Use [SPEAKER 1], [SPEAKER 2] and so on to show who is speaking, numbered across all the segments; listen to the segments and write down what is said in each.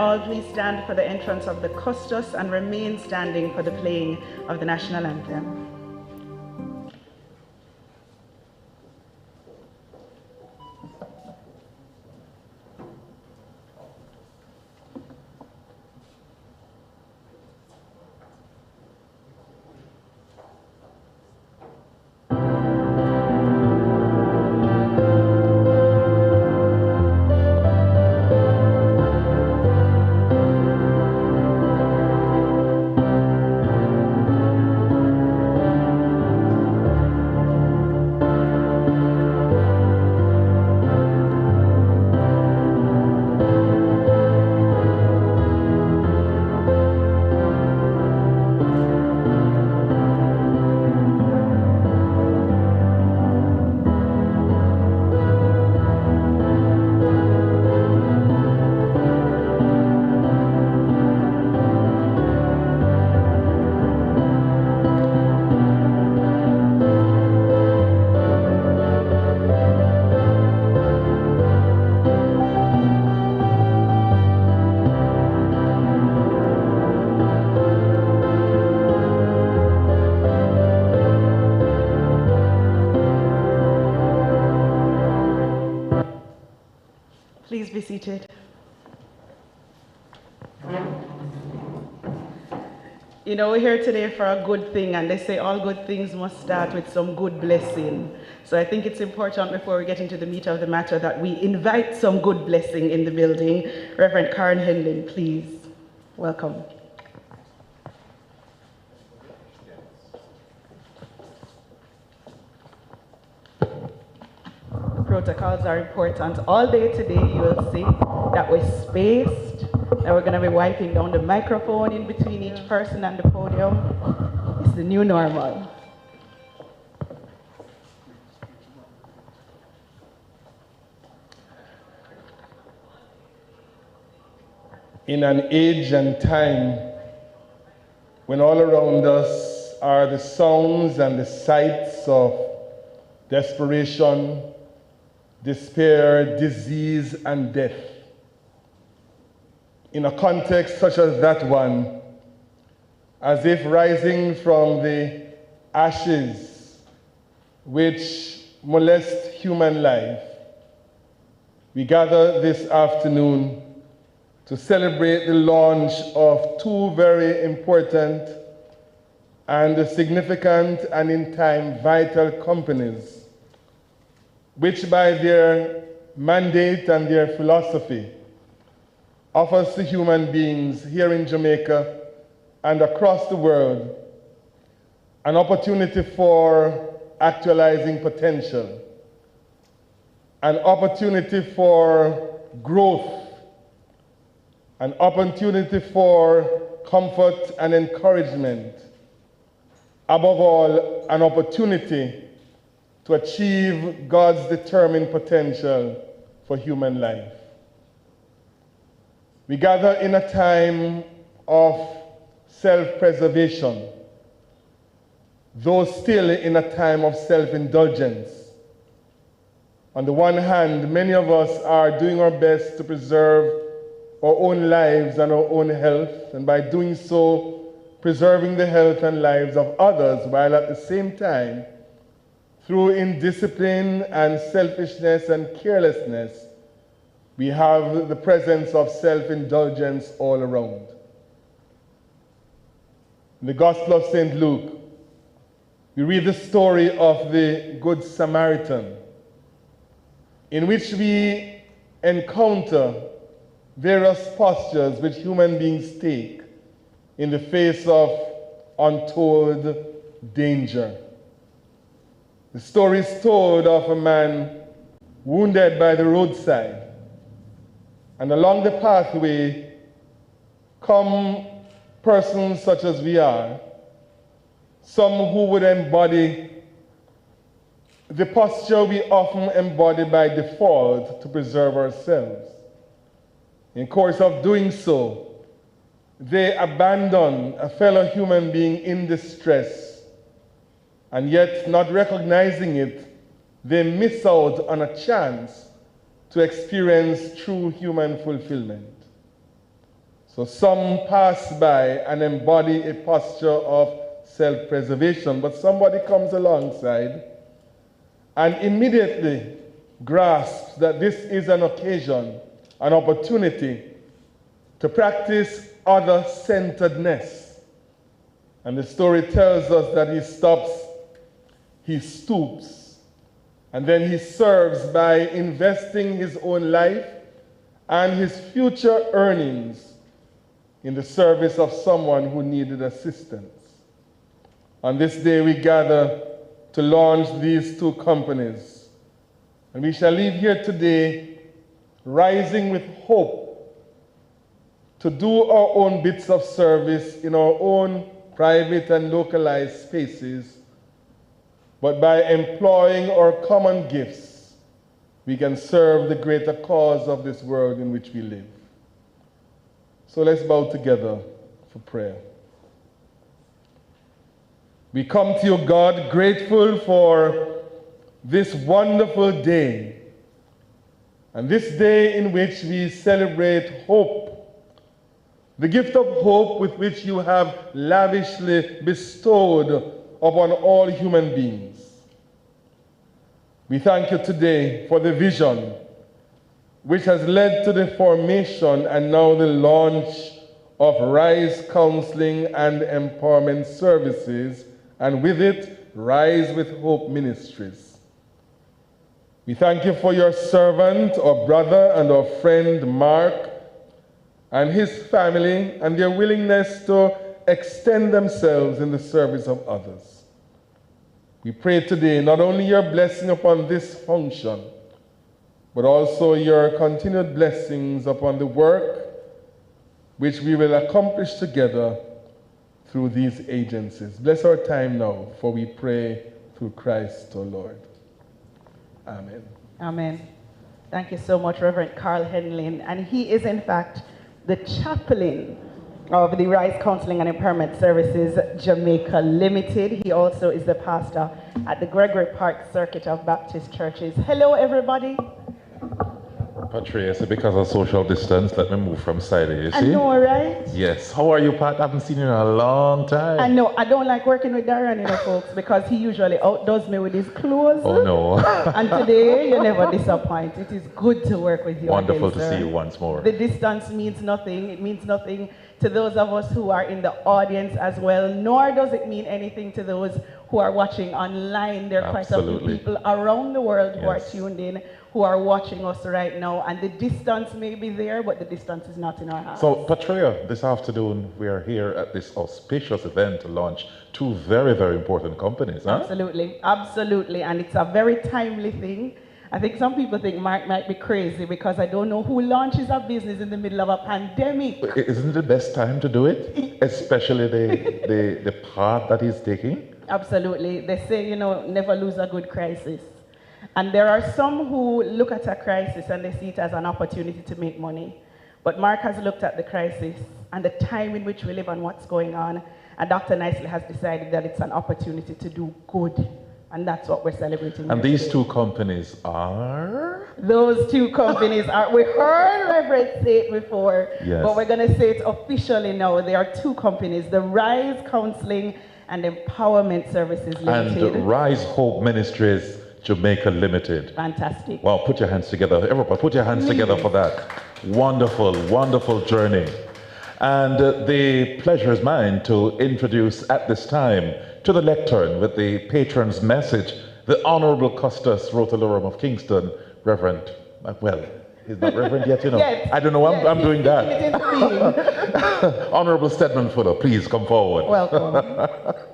[SPEAKER 1] All please stand for the entrance of the custos and remain standing for the playing of the national anthem. Please be seated. You know, we're here today for a good thing, and they say all good things must start with some good blessing. So I think it's important before we get into the meat of the matter that we invite some good blessing in the building. Reverend Karen Henlin, please. Welcome. Protocols are important. All day today you will see that we're spaced, that we're going to be wiping down the microphone in between each person and the podium. It's the new normal.
[SPEAKER 2] In an age and time when all around us are the sounds and the sights of desperation, despair, disease, and death. In a context such as that one, as if rising from the ashes which molest human life, we gather this afternoon to celebrate the launch of two very important and significant and in time vital companies, which by their mandate and their philosophy offers to human beings here in Jamaica and across the world an opportunity for actualizing potential, an opportunity for growth, an opportunity for comfort and encouragement, above all, an opportunity to achieve God's determined potential for human life. We gather in a time of self-preservation, though still in a time of self-indulgence. On the one hand, many of us are doing our best to preserve our own lives and our own health, and by doing so, preserving the health and lives of others, while at the same time, through indiscipline and selfishness and carelessness, we have the presence of self-indulgence all around. In the Gospel of St. Luke, we read the story of the Good Samaritan, in which we encounter various postures which human beings take in the face of untold danger. The story is told of a man wounded by the roadside, and along the pathway come persons such as we are, some who would embody the posture we often embody by default to preserve ourselves. In course of doing so, they abandon a fellow human being in distress, and yet, not recognizing it, they miss out on a chance to experience true human fulfillment. So some pass by and embody a posture of self-preservation, but somebody comes alongside and immediately grasps that this is an occasion, an opportunity to practice other-centeredness. And the story tells us that he stops, he stoops, and then he serves by investing his own life and his future earnings in the service of someone who needed assistance. On this day, we gather to launch these two companies. And we shall leave here today rising with hope to do our own bits of service in our own private and localized spaces. But by employing our common gifts, we can serve the greater cause of this world in which we live. So let's bow together for prayer. We come to you, God, grateful for this wonderful day, and this day in which we celebrate hope, the gift of hope with which you have lavishly bestowed upon all human beings. We thank you today for the vision which has led to the formation and now the launch of Rise Counseling and Empowerment Services, and with it, Rise with Hope Ministries. We thank you for your servant, our brother and our friend Mark, and his family, and their willingness to extend themselves in the service of others. We pray today not only your blessing upon this function, but also your continued blessings upon the work which we will accomplish together through these agencies. Bless our time now, for we pray through Christ our Lord. Amen.
[SPEAKER 1] Amen. Thank you so much, Reverend Carl Henlin. And he is, in fact, the chaplain of the Rise Counseling and Empowerment Services Jamaica Limited. He also is the pastor at the Gregory Park Circuit of Baptist Churches. Hello, everybody.
[SPEAKER 3] Patricia, because of social distance, let me move from side, you see?
[SPEAKER 1] I know, right?
[SPEAKER 3] Yes. How are you, Pat? I haven't seen you in a long time.
[SPEAKER 1] I know. I don't like working with Darren, folks, because he usually outdoes me with his clothes.
[SPEAKER 3] Oh, no.
[SPEAKER 1] And today, you never disappoint. It is good to work with you.
[SPEAKER 3] Wonderful
[SPEAKER 1] again,
[SPEAKER 3] to
[SPEAKER 1] sir.
[SPEAKER 3] see you once more.
[SPEAKER 1] The distance means nothing. It means nothing to those of us who are in the audience as well, nor does it mean anything to those who are watching online. There are quite a few people around the world who are tuned in, who are watching us right now, and the distance may be there, but the distance is not in our hands.
[SPEAKER 3] So, Patria, this afternoon we are here at this auspicious event to launch two very, very important companies, huh?
[SPEAKER 1] Absolutely, absolutely, and it's a very timely thing. I think some people think Mark might be crazy because I don't know who launches a business in the middle of a pandemic.
[SPEAKER 3] Isn't it the best time to do it? Especially the path that he's taking?
[SPEAKER 1] Absolutely. They say, never lose a good crisis. And there are some who look at a crisis and they see it as an opportunity to make money. But Mark has looked at the crisis and the time in which we live and what's going on, and Dr. Nicely has decided that it's an opportunity to do good. And that's what we're celebrating.
[SPEAKER 3] And these two companies are?
[SPEAKER 1] Those two companies are, we heard Reverend say it before,
[SPEAKER 3] yes,
[SPEAKER 1] but we're going to say it officially now. There are two companies, the Rise Counseling and Empowerment Services Limited.
[SPEAKER 3] And Rise Hope Ministries Jamaica Limited.
[SPEAKER 1] Fantastic.
[SPEAKER 3] Well, put your hands together. Everybody, put your hands together for that. Wonderful, wonderful journey. And the pleasure is mine to introduce at this time to the lectern with the patron's message, the Honorable Custis Rotalorum of Kingston, Reverend, well, he's not Reverend yet,
[SPEAKER 1] Yes.
[SPEAKER 3] I don't know, I'm doing that. Honorable Stedman Fuller, please come forward.
[SPEAKER 1] Welcome.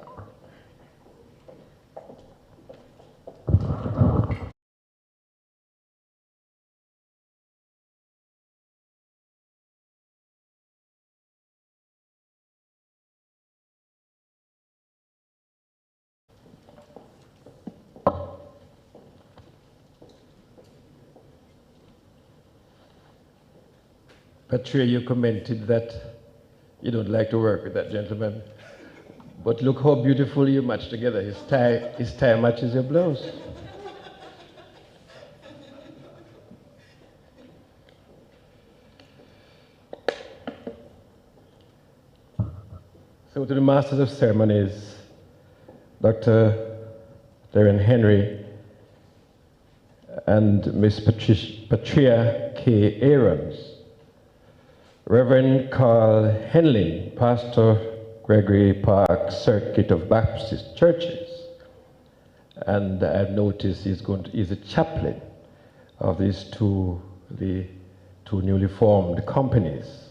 [SPEAKER 4] Patria, you commented that you don't like to work with that gentleman. But look how beautiful you match together. His tie matches your blouse. So to the Masters of Ceremonies, Dr. Darren Henry and Miss Patria K. Aarons, Reverend Carl Henley, Pastor Gregory Park Circuit of Baptist Churches, and I've noticed he's a chaplain of the two newly formed companies.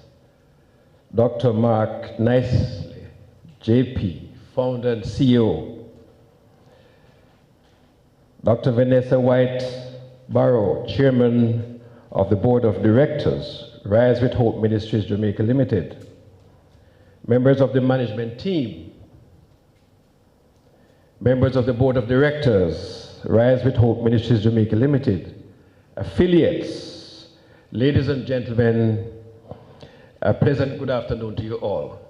[SPEAKER 4] Dr. Mark Nicely, JP, founder and CEO. Dr. Vanessa White Barrow, chairman of the board of directors, Rise with Hope Ministries Jamaica Ltd. Members of the management team, members of the board of directors, Rise with Hope Ministries Jamaica Ltd. Affiliates, ladies and gentlemen, a pleasant good afternoon to you all.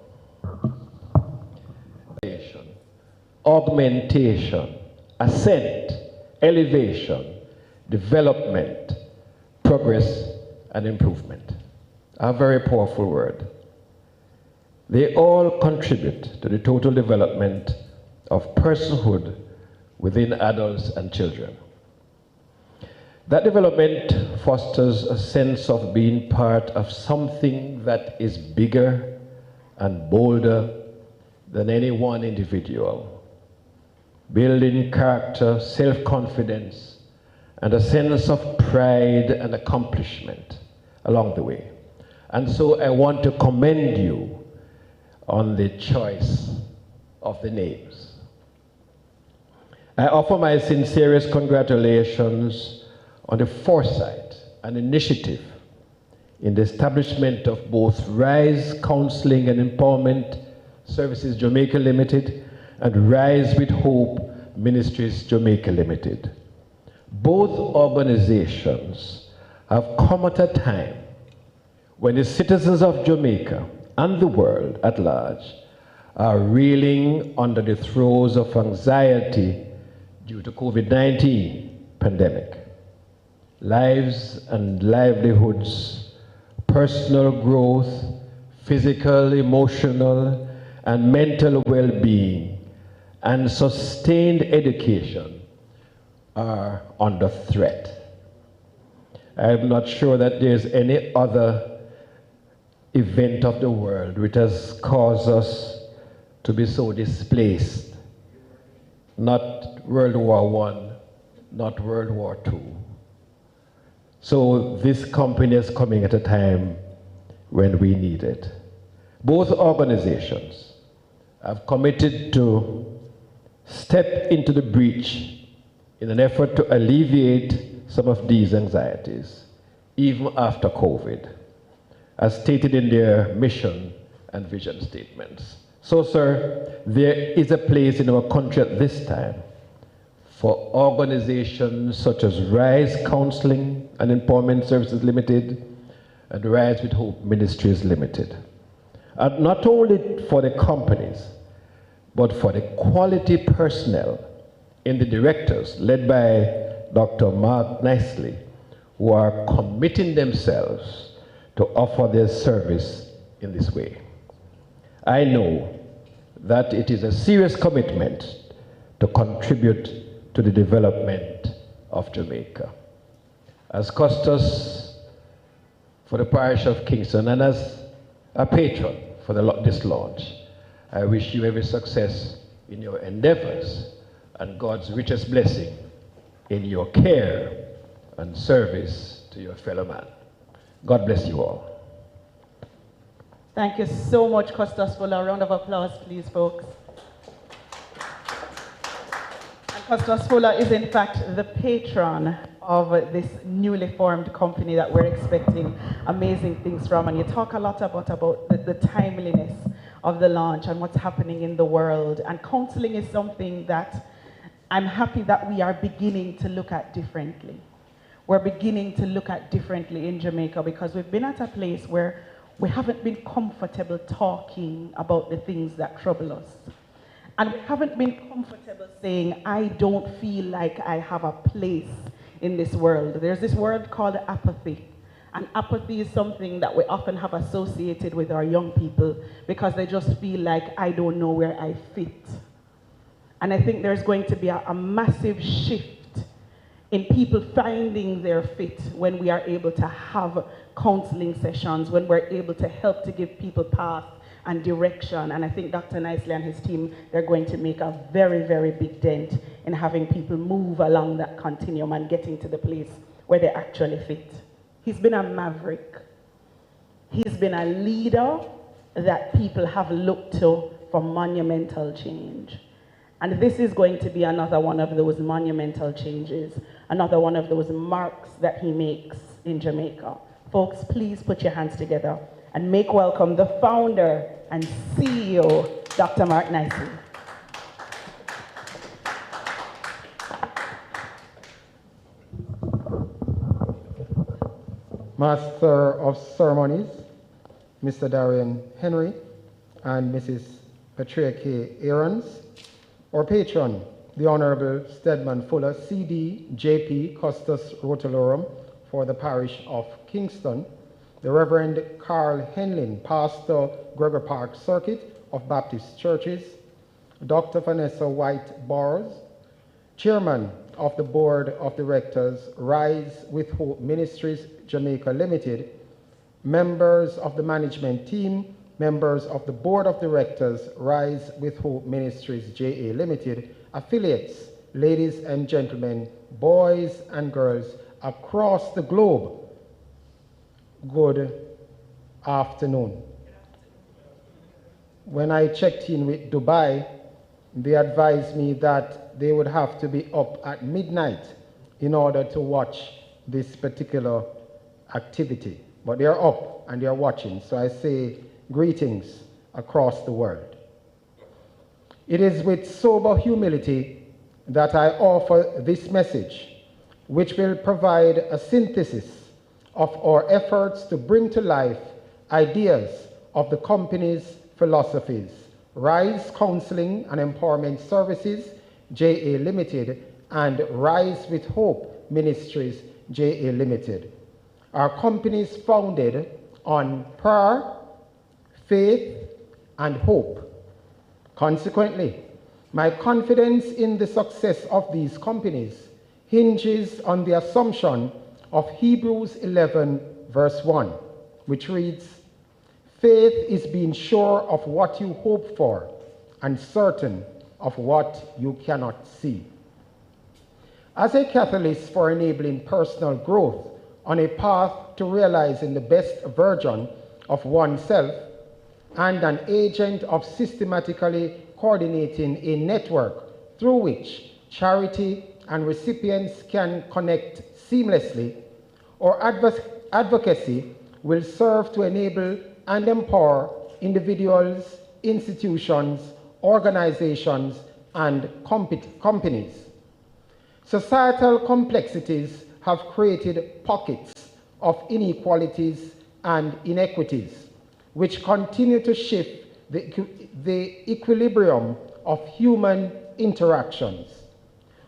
[SPEAKER 4] Augmentation, ascent, elevation, development, progress, and improvement. A very powerful word. They all contribute to the total development of personhood within adults and children. That development fosters a sense of being part of something that is bigger and bolder than any one individual, building character, self-confidence, and a sense of pride and accomplishment along the way. And so I want to commend you on the choice of the names. I offer my sincerest congratulations on the foresight and initiative in the establishment of both Rise Counselling and Empowerment Services Jamaica Ltd. And Rise with Hope Ministries Jamaica Ltd. Both organizations have come at a time when the citizens of Jamaica and the world at large are reeling under the throes of anxiety due to COVID-19 pandemic. Lives and livelihoods, personal growth, physical, emotional, and mental well-being, and sustained education are under threat. I'm not sure that there's any other event of the world which has caused us to be so displaced. Not World War I, not World War II. So this company is coming at a time when we need it. Both organizations have committed to step into the breach in an effort to alleviate some of these anxieties, even after COVID, as stated in their mission and vision statements. So, sir, there is a place in our country at this time for organizations such as Rise Counselling and Empowerment Services Ltd. And Rise with Hope Ministries Ltd. And not only for the companies, but for the quality personnel in the directors led by Dr. Mark Nicely, who are committing themselves to offer their service in this way. I know that it is a serious commitment to contribute to the development of Jamaica. As Custos for the parish of Kingston and as a patron for this launch, I wish you every success in your endeavors and God's richest blessing in your care and service to your fellow man. God bless you all.
[SPEAKER 1] Thank you so much, Custos Fuller. A round of applause, please, folks. Custos Fuller is in fact the patron of this newly formed company that we're expecting amazing things from. And you talk a lot about the timeliness of the launch and what's happening in the world. And counseling is something that I'm happy that we are beginning to look at differently. We're beginning to look at differently in Jamaica because we've been at a place where we haven't been comfortable talking about the things that trouble us. And we haven't been comfortable saying, I don't feel like I have a place in this world. There's this word called apathy. And apathy is something that we often have associated with our young people because they just feel like, I don't know where I fit. And I think there's going to be a massive shift in people finding their fit when we are able to have counseling sessions, when we're able to help to give people path and direction. And I think Dr. Nicely and his team, they're going to make a very, very big dent in having people move along that continuum and getting to the place where they actually fit. He's been a maverick. He's been a leader that people have looked to for monumental change. And this is going to be another one of those monumental changes, another one of those marks that he makes in Jamaica. Folks, please put your hands together and make welcome the founder and CEO, Dr. Mark Nicely.
[SPEAKER 5] Master of Ceremonies, Mr. Darian Henry and Mrs. Patria K. Aarons, our patron, the Honorable Stedman Fuller, CD, JP, Custos Rotalorum for the parish of Kingston, the Reverend Carl Henlin, Pastor Gregor Park Circuit of Baptist Churches, Dr. Vanessa White Bars, Chairman of the Board of Directors, Rise with Hope Ministries Jamaica Ltd, members of the management team, members of the Board of Directors, Rise with Hope Ministries JA Ltd, affiliates, ladies and gentlemen, boys and girls across the globe, good afternoon. When I checked in with Dubai, they advised me that they would have to be up at midnight in order to watch this particular activity. But they're up and they're watching, so I say greetings across the world. It is with sober humility that I offer this message, which will provide a synthesis of our efforts to bring to life ideas of the company's philosophies, Rise Counselling and Empowerment Services, JA Ltd, and Rise with Hope Ministries, JA Ltd. Our company is founded on prayer, faith, and hope. Consequently, my confidence in the success of these companies hinges on the assumption of Hebrews 11, verse 1, which reads, "Faith is being sure of what you hope for and certain of what you cannot see." As a catalyst for enabling personal growth on a path to realizing the best version of oneself and an agent of systematically coordinating a network through which charity and recipients can connect seamlessly, our advocacy will serve to enable and empower individuals, institutions, organizations, and companies. Societal complexities have created pockets of inequalities and inequities, which continue to shift the equilibrium of human interactions.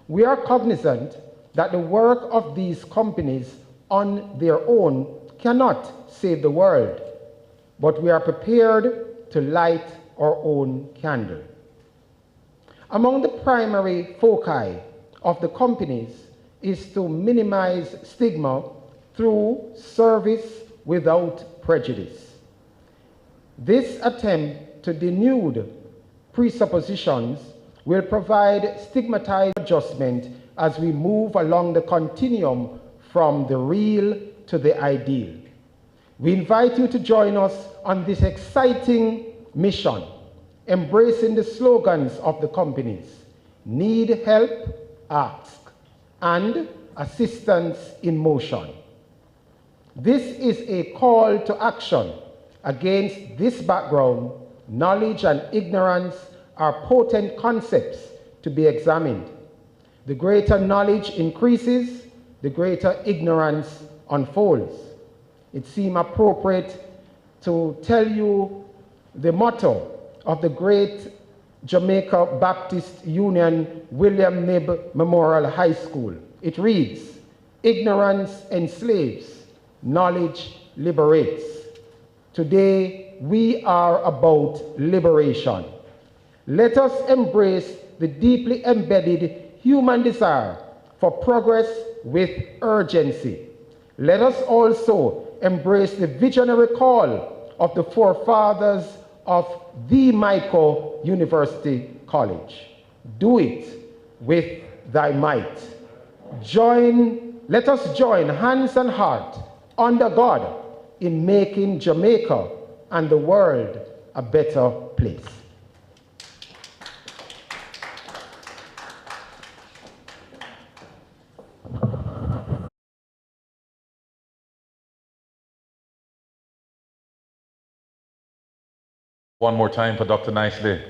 [SPEAKER 5] We are cognizant that the work of these companies on their own cannot save the world, but we are prepared to light our own candle. Among the primary foci of the companies is to minimize stigma through service without prejudice. This attempt to denude presuppositions will provide stigmatized adjustment as we move along the continuum from the real to the ideal. We invite you to join us on this exciting mission, embracing the slogans of the companies: need help, ask, and assistance in motion. This is a call to action. Against this background, knowledge and ignorance are potent concepts to be examined. The greater knowledge increases, the greater ignorance unfolds. It seems appropriate to tell you the motto of the great Jamaica Baptist Union William Knibb Memorial High School. It reads, "Ignorance enslaves, Knowledge liberates. Today, we are about liberation. Let us embrace the deeply embedded human desire for progress with urgency. Let us also embrace the visionary call of the forefathers of the Michael University College. Do it with thy might. Let us join hands and heart under God in making Jamaica and the world a better place.
[SPEAKER 3] One more time for Dr. Nicely.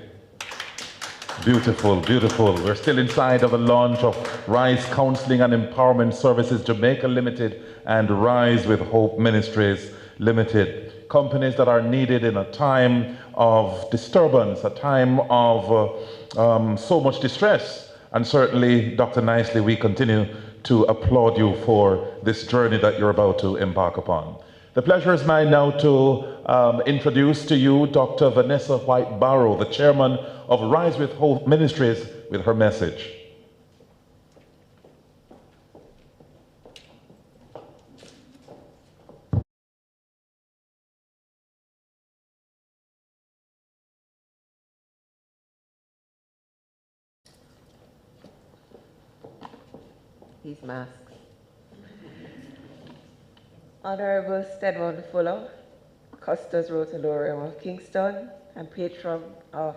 [SPEAKER 3] Beautiful, beautiful. We're still inside of the launch of Rise Counselling and Empowerment Services Jamaica Ltd and Rise with Hope Ministries Ltd. Companies that are needed in a time of disturbance, a time of so much distress. And certainly, Dr. Nicely, we continue to applaud you for this journey that you're about to embark upon. The pleasure is mine now to introduce to you Dr. Vanessa White Barrow, the chairman of Rise with Hope Ministries, with her message.
[SPEAKER 6] These masks. Honorable Stedman Fuller, Custos Rotalorium of Kingston, and patron of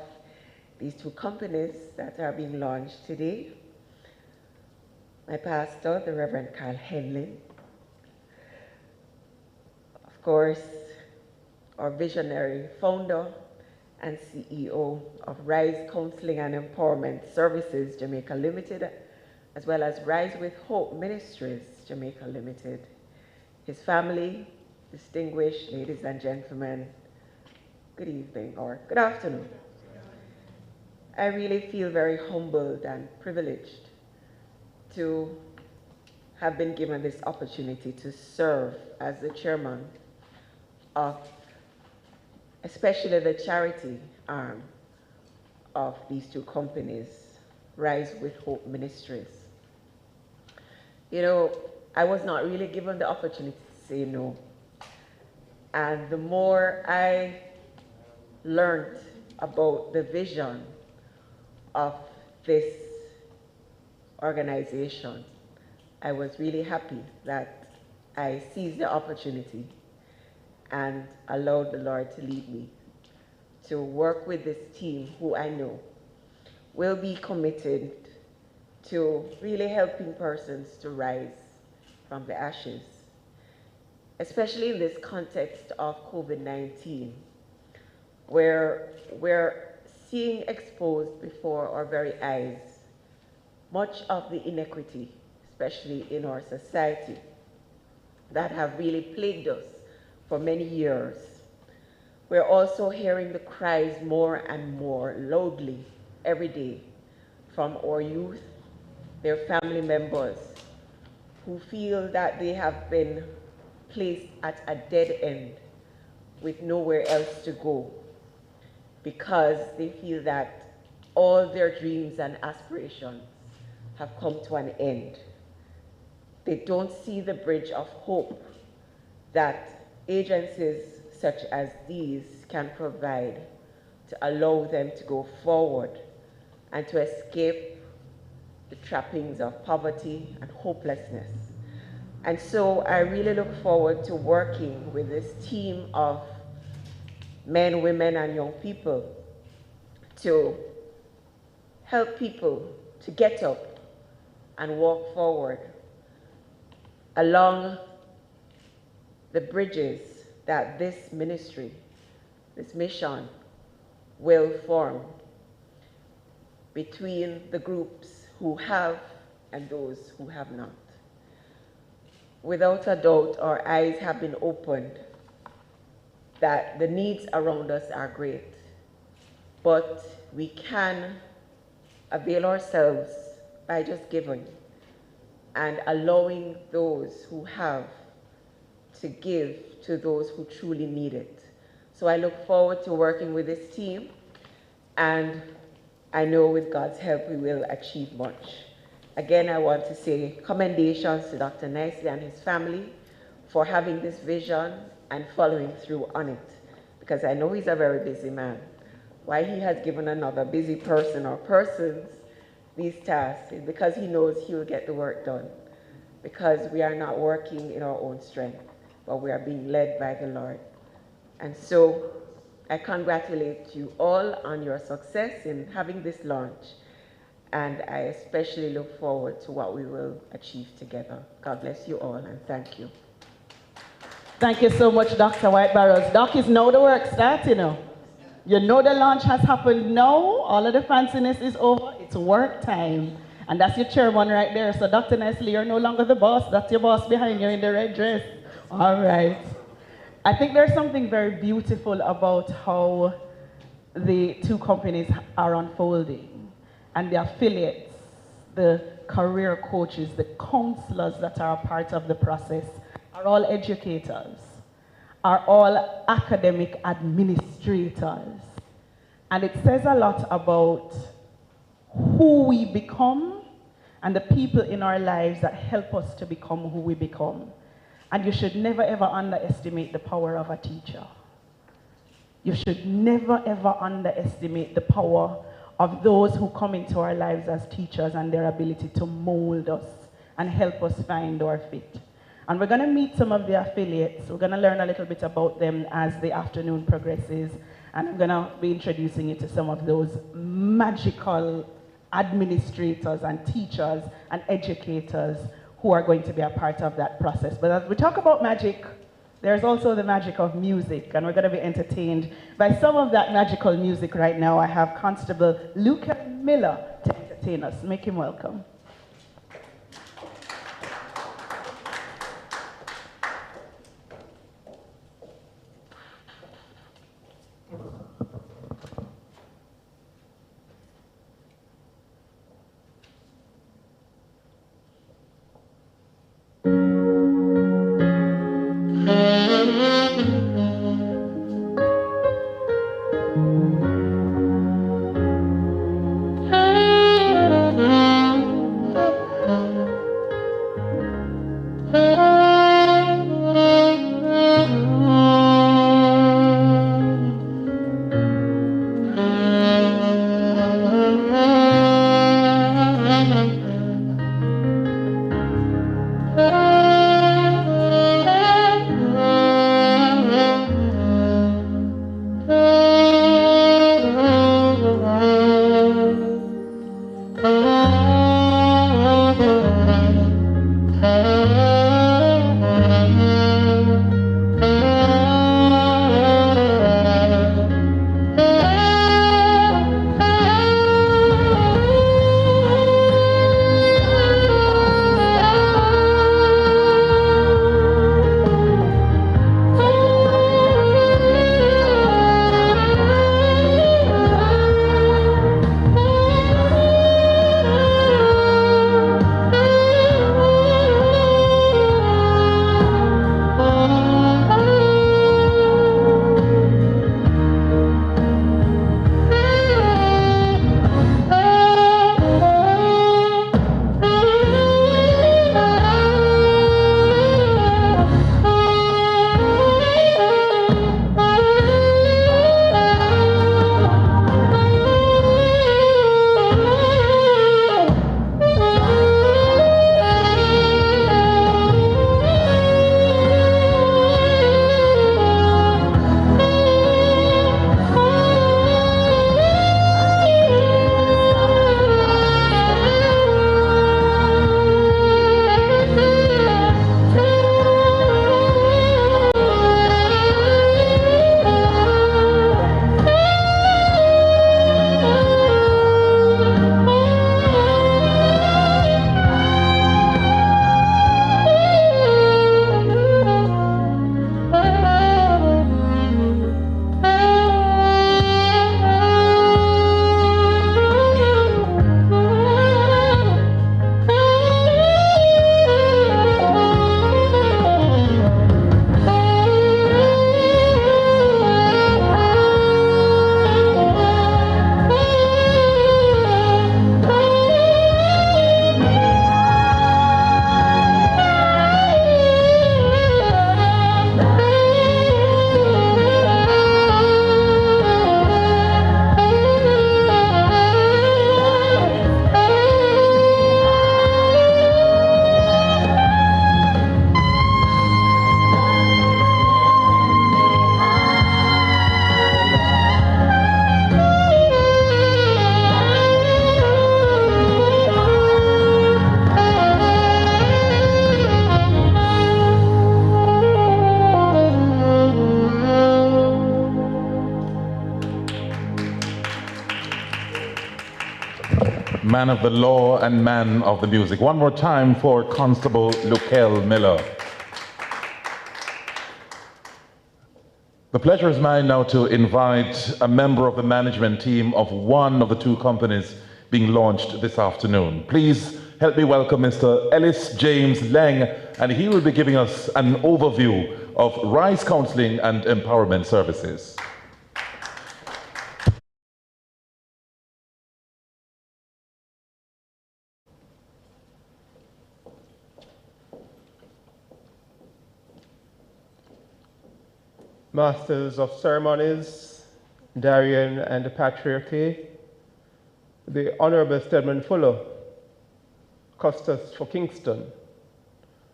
[SPEAKER 6] these two companies that are being launched today. My pastor, the Reverend Carl Henley. Of course, our visionary founder and CEO of Rise Counselling and Empowerment Services Jamaica Ltd, as well as Rise with Hope Ministries Jamaica Ltd. His family, distinguished ladies and gentlemen, good evening or good afternoon. I really feel very humbled and privileged to have been given this opportunity to serve as the chairman of especially the charity arm of these two companies, Rise with Hope Ministries. You know, I was not really given the opportunity to say no. And the more I learned about the vision of this organization, I was really happy that I seized the opportunity and allowed the Lord to lead me to work with this team who I know will be committed to really helping persons to rise from the ashes, especially in this context of COVID-19, where we're seeing exposed before our very eyes much of the inequity, especially in our society, that have really plagued us for many years. We're also hearing the cries more and more loudly every day from our youth, their family members, who feel that they have been placed at a dead end with nowhere else to go because they feel that all their dreams and aspirations have come to an end. They don't see the bridge of hope that agencies such as these can provide to allow them to go forward and to escape the trappings of poverty and hopelessness. And so I really look forward to working with this team of men, women, and young people to help people to get up and walk forward along the bridges that this ministry, this mission, will form between the groups who have and those who have not. Without a doubt, our eyes have been opened that the needs around us are great, but we can avail ourselves by just giving and allowing those who have to give to those who truly need it. So I look forward to working with this team, and I know with God's help we will achieve much. Again, I want to say commendations to Dr. Nicely and his family for having this vision and following through on it, because I know he's a very busy man. Why he has given another busy person or persons these tasks is because he knows he will get the work done, because we are not working in our own strength, but we are being led by the Lord. And so I congratulate you all on your success in having this launch, and I especially look forward to what we will achieve together. God bless you all, and thank you.
[SPEAKER 1] Thank you so much, Dr. White Barrows. Doc, is now the work start, you know. You know the launch has happened now. All of the fanciness is over. It's work time. And that's your chairman right there. So Dr. Nicely, you're no longer the boss. That's your boss behind you in the red dress. All right. I think there's something very beautiful about how the two companies are unfolding, and the affiliates, the career coaches, the counselors that are a part of the process are all educators, are all academic administrators. And it says a lot about who we become and the people in our lives that help us to become who we become. And you should never ever underestimate the power of a teacher. You should never ever underestimate the power of those who come into our lives as teachers and their ability to mold us and help us find our fit. And we're going to meet some of the affiliates. We're going to learn a little bit about them as the afternoon progresses. And I'm going to be introducing you to some of those magical administrators and teachers and educators who are going to be a part of that process. But as we talk about magic, there's also the magic of music, and we're going to be entertained by some of that magical music right now. I have Constable Luca Miller to entertain us. Make him welcome.
[SPEAKER 3] man of the law and man of the music. One more time for Constable Lukel Miller. The pleasure is mine now to invite a member of the management team of one of the two companies being launched this afternoon. Please help me welcome Mr. Ellis James Lang, and he will be giving us an overview of Rise Counselling and Empowerment Services.
[SPEAKER 7] Masters of Ceremonies, Darian and the Patriarchy, the Honorable Stedman Fuller, Custis for Kingston,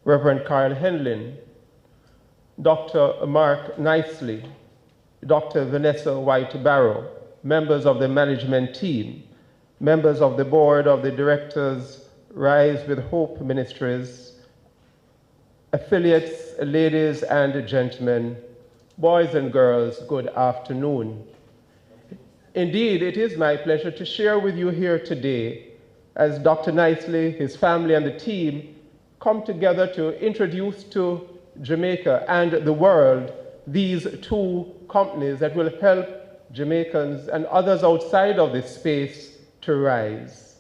[SPEAKER 7] Reverend Kyle Henlin, Dr. Mark Nicely, Dr. Vanessa White Barrow, members of the management team, members of the board of the directors, Rise with Hope Ministries, affiliates, ladies and gentlemen, boys and girls, good afternoon. Indeed, it is my pleasure to share with you here today as Dr. Nicely, his family, and the team come together to introduce to Jamaica and the world these two companies that will help Jamaicans and others outside of this space to rise.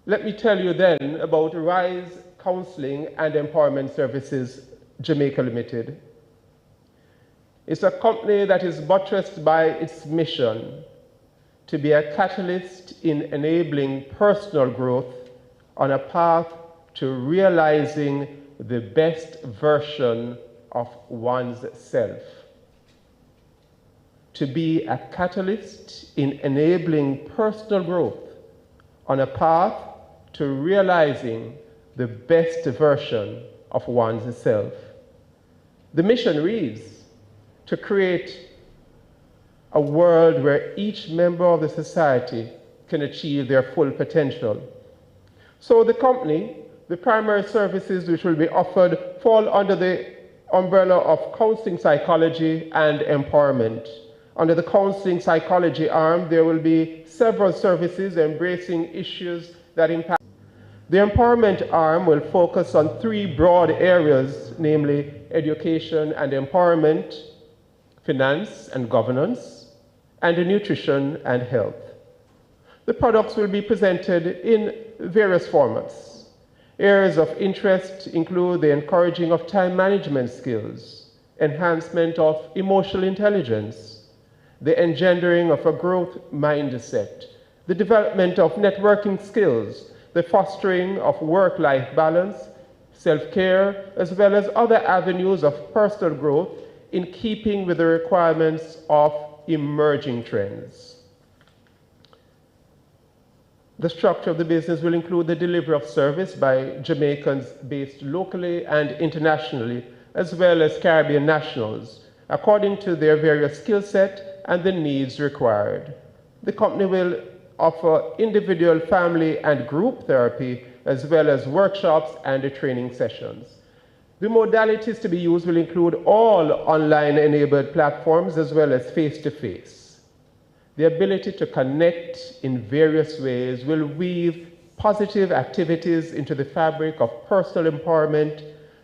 [SPEAKER 7] Let me tell you then about Rise Counselling and Empowerment Services Jamaica Limited. It's a company that is buttressed by its mission to be a catalyst in enabling personal growth on a path to realizing the best version of one's self. To be a catalyst in enabling personal growth on a path to realizing the best version of one's self. The mission reads, to create a world where each member of the society can achieve their full potential. So the company, the primary services which will be offered fall under the umbrella of counseling psychology and empowerment. Under the counseling psychology arm, there will be several services embracing issues that impact. The empowerment arm will focus on three broad areas, namely education and empowerment, finance and governance, and nutrition and health. The products will be presented in various formats. Areas of interest include the encouraging of time management skills, enhancement of emotional intelligence, the engendering of a growth mindset, the development of networking skills, the fostering of work-life balance, self-care, as well as other avenues of personal growth in keeping with the requirements of emerging trends. The structure of the business will include the delivery of service by Jamaicans based locally and internationally, as well as Caribbean nationals, according to their various skill set and the needs required. The company will offer individual, family, and group therapy, as well as workshops and training sessions. The modalities to be used will include all online-enabled platforms as well as face-to-face. The ability to connect in various ways will weave positive activities into the fabric of personal empowerment,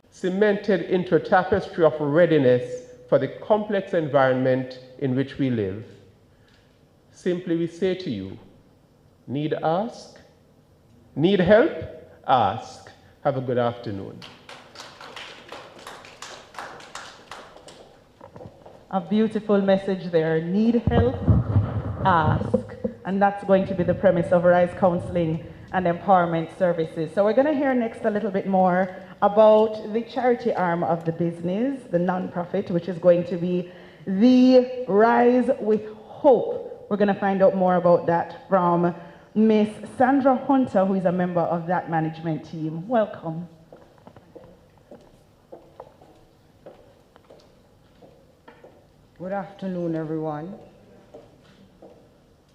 [SPEAKER 7] cemented into a tapestry of readiness for the complex environment in which we live. Simply we say to you, need ask? Need help? Ask. Have a good afternoon.
[SPEAKER 1] A beautiful message there. Need help? Ask. And that's going to be the premise of Rise Counselling and Empowerment Services. So we're going to hear next a little bit more about the charity arm of the business, the non-profit, which is going to be the Rise with Hope. We're going to find out more about that from Miss Sandra Hunter, who is a member of that management team. Welcome.
[SPEAKER 8] Good afternoon, everyone.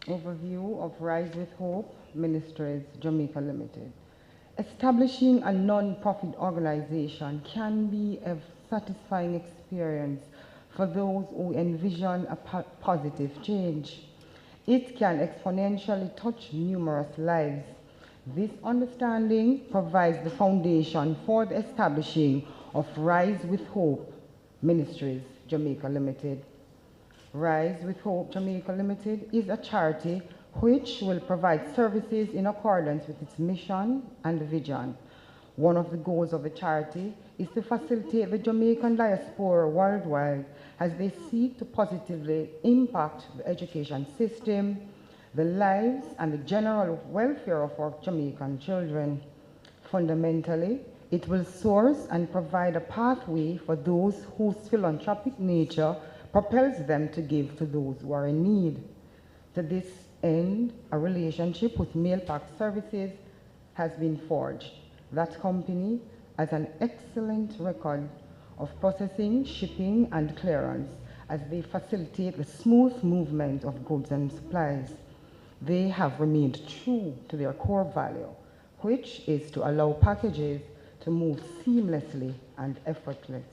[SPEAKER 8] Overview of Rise with Hope Ministries Jamaica Ltd. Establishing a non-profit organization can be a satisfying experience for those who envision a positive change. it can exponentially touch numerous lives. This understanding provides the foundation for the establishing of Rise with Hope Ministries Jamaica Ltd. Rise with Hope Jamaica Ltd. is a charity which will provide services in accordance with its mission and vision. One of the goals of the charity is to facilitate the Jamaican diaspora worldwide as they seek to positively impact the education system, the lives and the general welfare of our Jamaican children. Fundamentally, it will source and provide a pathway for those whose philanthropic nature propels them to give to those who are in need. To this end, a relationship with Mailpack Services has been forged. That company has an excellent record of processing, shipping, and clearance as they facilitate the smooth movement of goods and supplies. They have remained true to their core value, which is to allow packages to move seamlessly and effortlessly.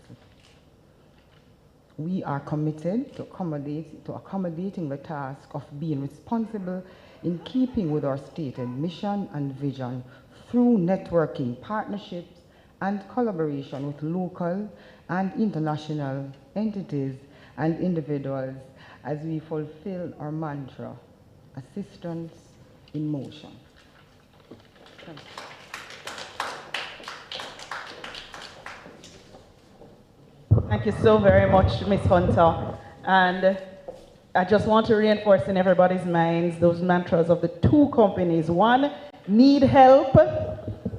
[SPEAKER 8] We are committed to accommodating the task of being responsible in keeping with our stated mission and vision through networking, partnerships, and collaboration with local and international entities and individuals as we fulfill our mantra, assistance in motion. Thank you.
[SPEAKER 1] Thank you so very much, Ms. Hunter. And I just want to reinforce in everybody's minds those mantras of the two companies. One, need help,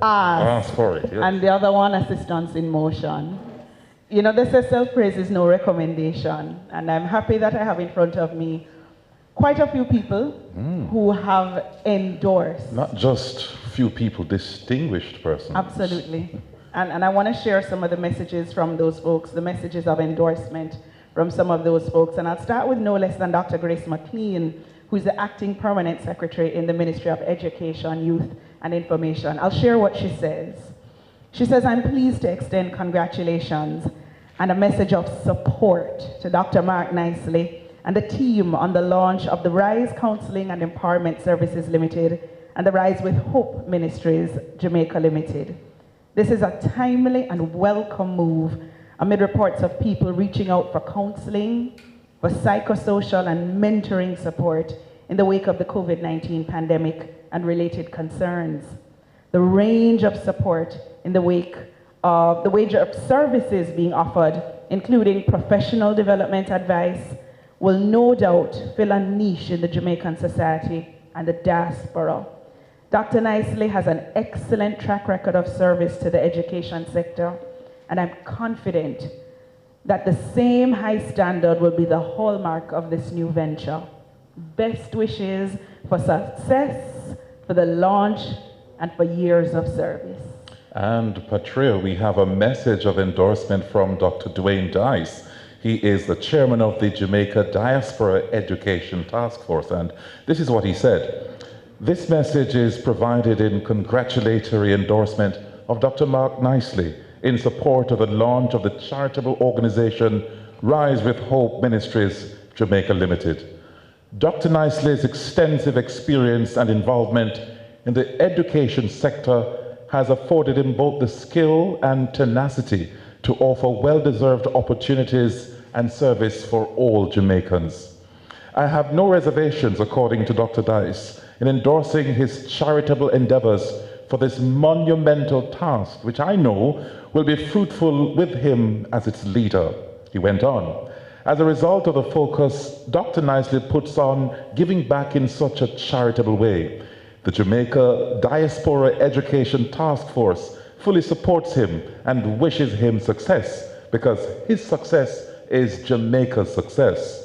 [SPEAKER 1] ask.
[SPEAKER 3] For it, yes.
[SPEAKER 1] And the other one, assistance in motion. You know, they say self-praise is no recommendation. And I'm happy that I have in front of me quite a few people who have endorsed.
[SPEAKER 3] Not just few people, distinguished persons.
[SPEAKER 1] Absolutely. And I want to share some of the messages from those folks, the messages of endorsement from some of those folks. And I'll start with no less than Dr. Grace McLean, who's the acting permanent secretary in the Ministry of Education, Youth and Information. I'll share what she says. She says, I'm pleased to extend congratulations and a message of support to Dr. Mark Nicely and the team on the launch of the Rise Counselling and Empowerment Services Limited and the Rise with Hope Ministries Jamaica Limited. This is a timely and welcome move amid reports of people reaching out for counseling, for psychosocial and mentoring support in the wake of the COVID-19 pandemic and related concerns. The range of support in the wake of the range of services being offered, including professional development advice, will no doubt fill a niche in the Jamaican society and the diaspora. Dr. Nicely has an excellent track record of service to the education sector, and I'm confident that the same high standard will be the hallmark of this new venture. Best wishes for success, for the launch, and for years of service.
[SPEAKER 3] And Patria, we have a message of endorsement from Dr. Dwayne Dice. He is the chairman of the Jamaica Diaspora Education Task Force, and this is what he said. This message is provided in congratulatory endorsement of Dr. Mark Nicely in support of the launch of the charitable organization Rise with Hope Ministries Jamaica Limited. Dr. Nicely's extensive experience and involvement in the education sector has afforded him both the skill and tenacity to offer well-deserved opportunities and service for all Jamaicans. I have no reservations, according to Dr. Dice, in endorsing his charitable endeavors for this monumental task, which I know will be fruitful with him as its leader. He went on. As a result of the focus Dr. Nicely puts on giving back in such a charitable way, the Jamaica Diaspora Education Task Force fully supports him and wishes him success, because his success is Jamaica's success.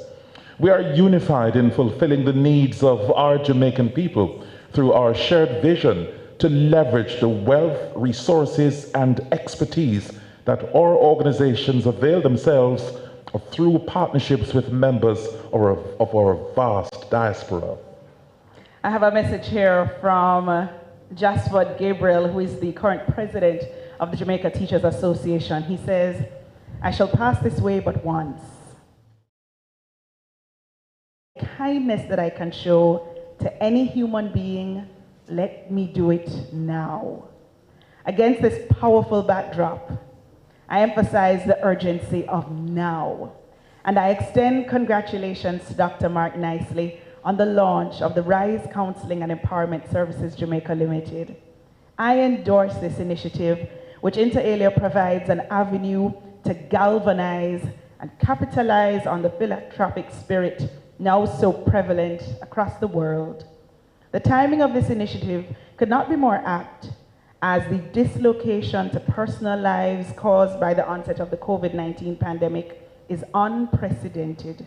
[SPEAKER 3] We are unified in fulfilling the needs of our Jamaican people through our shared vision to leverage the wealth, resources, and expertise that our organizations avail themselves of through partnerships with members of our vast diaspora.
[SPEAKER 1] I have a message here from Jasper Gabriel, who is the current president of the Jamaica Teachers Association. He says, I shall pass this way but once. kindness that I can show to any human being, let me do it now. Against this powerful backdrop, I emphasize the urgency of now. And I extend congratulations to Dr. Mark Nicely on the launch of the Rise Counselling and Empowerment Services Jamaica Ltd. I endorse this initiative, which inter alia provides an avenue to galvanize and capitalize on the philanthropic spirit now so prevalent across the world. The timing of this initiative could not be more apt, as the dislocation to personal lives caused by the onset of the COVID-19 pandemic is unprecedented.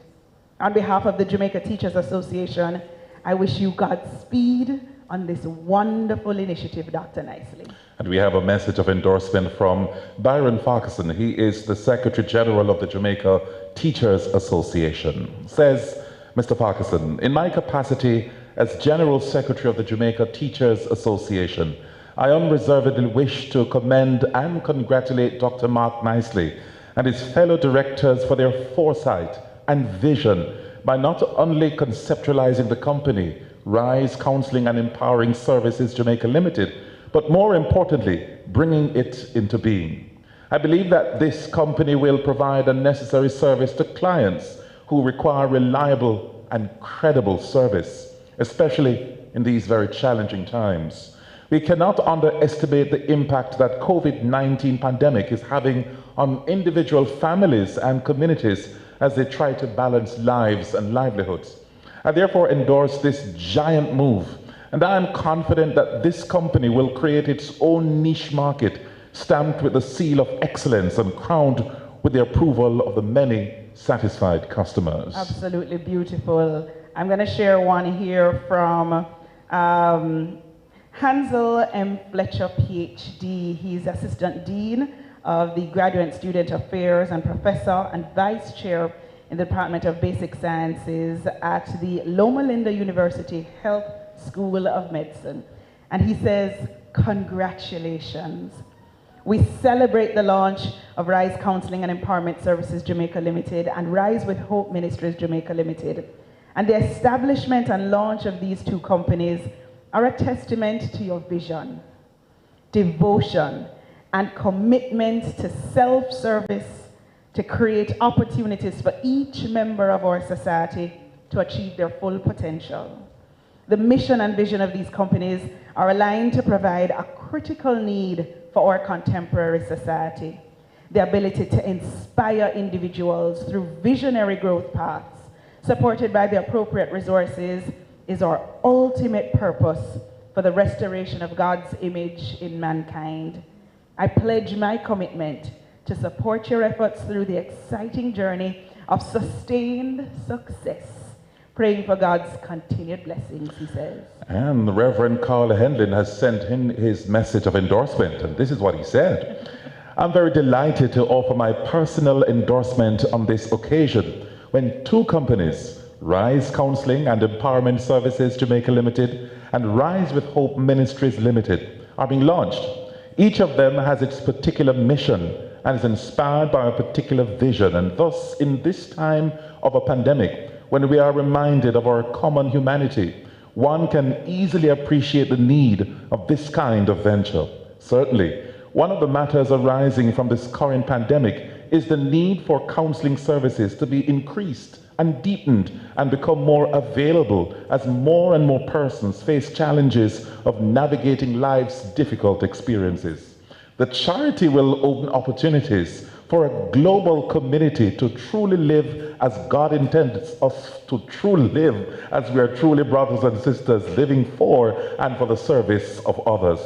[SPEAKER 1] On behalf of the Jamaica Teachers Association, I wish you Godspeed on this wonderful initiative, Dr. Nicely.
[SPEAKER 3] And we have a message of endorsement from Byron Farquharson. He is the Secretary General of the Jamaica Teachers Association. Says Mr. Farquharson, in my capacity as General Secretary of the Jamaica Teachers Association, I unreservedly wish to commend and congratulate Dr. Mark Nicely and his fellow directors for their foresight and vision by not only conceptualizing the company, Rise Counselling and Empowering Services Jamaica Ltd, but more importantly, bringing it into being. I believe that this company will provide a necessary service to clients who require reliable and credible service, especially in these very challenging times. We cannot underestimate the impact that COVID-19 pandemic is having on individual families and communities as they try to balance lives and livelihoods. I therefore endorse this giant move, and I am confident that this company will create its own niche market, stamped with the seal of excellence and crowned with the approval of the many satisfied customers.
[SPEAKER 1] Absolutely beautiful. I'm going to share one here from Hansel M. Fletcher, PhD. He's Assistant Dean of the Graduate Student Affairs and Professor and Vice Chair in the Department of Basic Sciences at the Loma Linda University Health School of Medicine. And he says, congratulations. We celebrate the launch of Rise Counselling and Empowerment Services Jamaica Ltd and Rise with Hope Ministries Jamaica Ltd. And the establishment and launch of these two companies are a testament to your vision, devotion, and commitment to self-service to create opportunities for each member of our society to achieve their full potential. The mission and vision of these companies are aligned to provide a critical need for our contemporary society. The ability to inspire individuals through visionary growth paths, supported by the appropriate resources, is our ultimate purpose for the restoration of God's image in mankind. I pledge my commitment to support your efforts through the exciting journey of sustained success. Praying for God's continued blessings, he says.
[SPEAKER 3] And the Reverend Carl Henlin has sent in his message of endorsement, and this is what he said. I'm very delighted to offer my personal endorsement on this occasion when two companies, Rise Counselling and Empowerment Services Jamaica Ltd and Rise with Hope Ministries Ltd are being launched. Each of them has its particular mission and is inspired by a particular vision, and thus in this time of a pandemic, when we are reminded of our common humanity, one can easily appreciate the need of this kind of venture. Certainly, one of the matters arising from this current pandemic is the need for counseling services to be increased and deepened and become more available as more and more persons face challenges of navigating life's difficult experiences. The charity will open opportunities for a global community to truly live as God intends us to truly live, as we are truly brothers and sisters living for and for the service of others.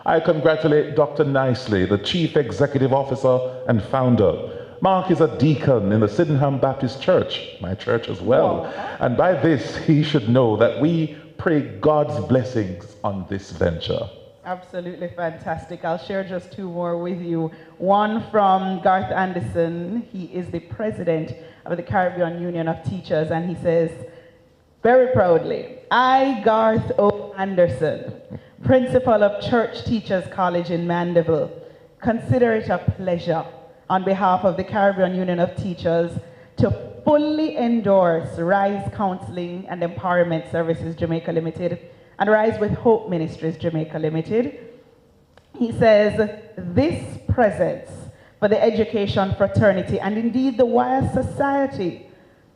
[SPEAKER 3] I congratulate Dr. Nicely, the Chief Executive Officer and founder. Mark is a deacon in the Sydenham Baptist Church, my church as well. And by this, he should know that we pray God's blessings on this venture.
[SPEAKER 1] Absolutely fantastic. I'll share just two more with you. One from Garth Anderson. He is the president of the Caribbean Union of Teachers, and he says, very proudly, I, Garth O. Anderson, principal of Church Teachers College in Mandeville, consider it a pleasure on behalf of the Caribbean Union of Teachers to fully endorse Rise Counselling and Empowerment Services Jamaica Ltd and Rise with Hope Ministries Jamaica Ltd. He says, this presents for the education fraternity and indeed the wider society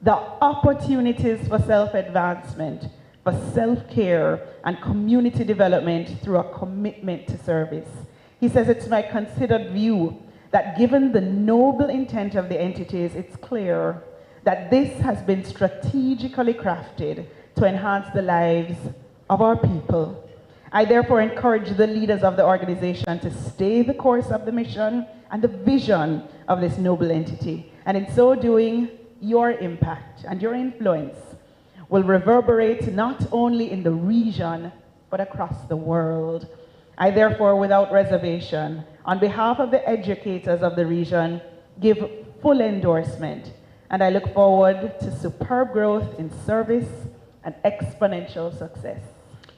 [SPEAKER 1] the opportunities for self-advancement, for self-care and community development through a commitment to service. He says, it's my considered view that given the noble intent of the entities, it's clear that this has been strategically crafted to enhance the lives of our people. I therefore encourage the leaders of the organization to stay the course of the mission and the vision of this noble entity. And in so doing, your impact and your influence will reverberate not only in the region, but across the world. I therefore, without reservation, on behalf of the educators of the region, give full endorsement, and I look forward to superb growth in service and exponential success.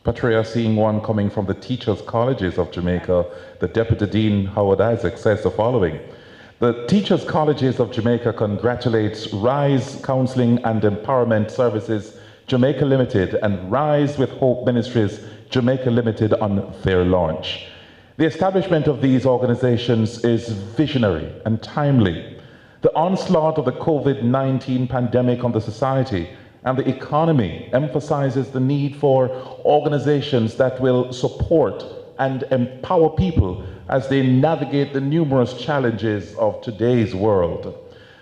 [SPEAKER 3] Patria, seeing one coming from the Teachers Colleges of Jamaica, the Deputy Dean Howard Isaac says the following. The Teachers Colleges of Jamaica congratulates Rise Counselling and Empowerment Services Jamaica Ltd and Rise with Hope Ministries Jamaica Ltd on their launch. The establishment of these organizations is visionary and timely. The onslaught of the COVID-19 pandemic on the society and the economy emphasizes the need for organizations that will support and empower people as they navigate the numerous challenges of today's world.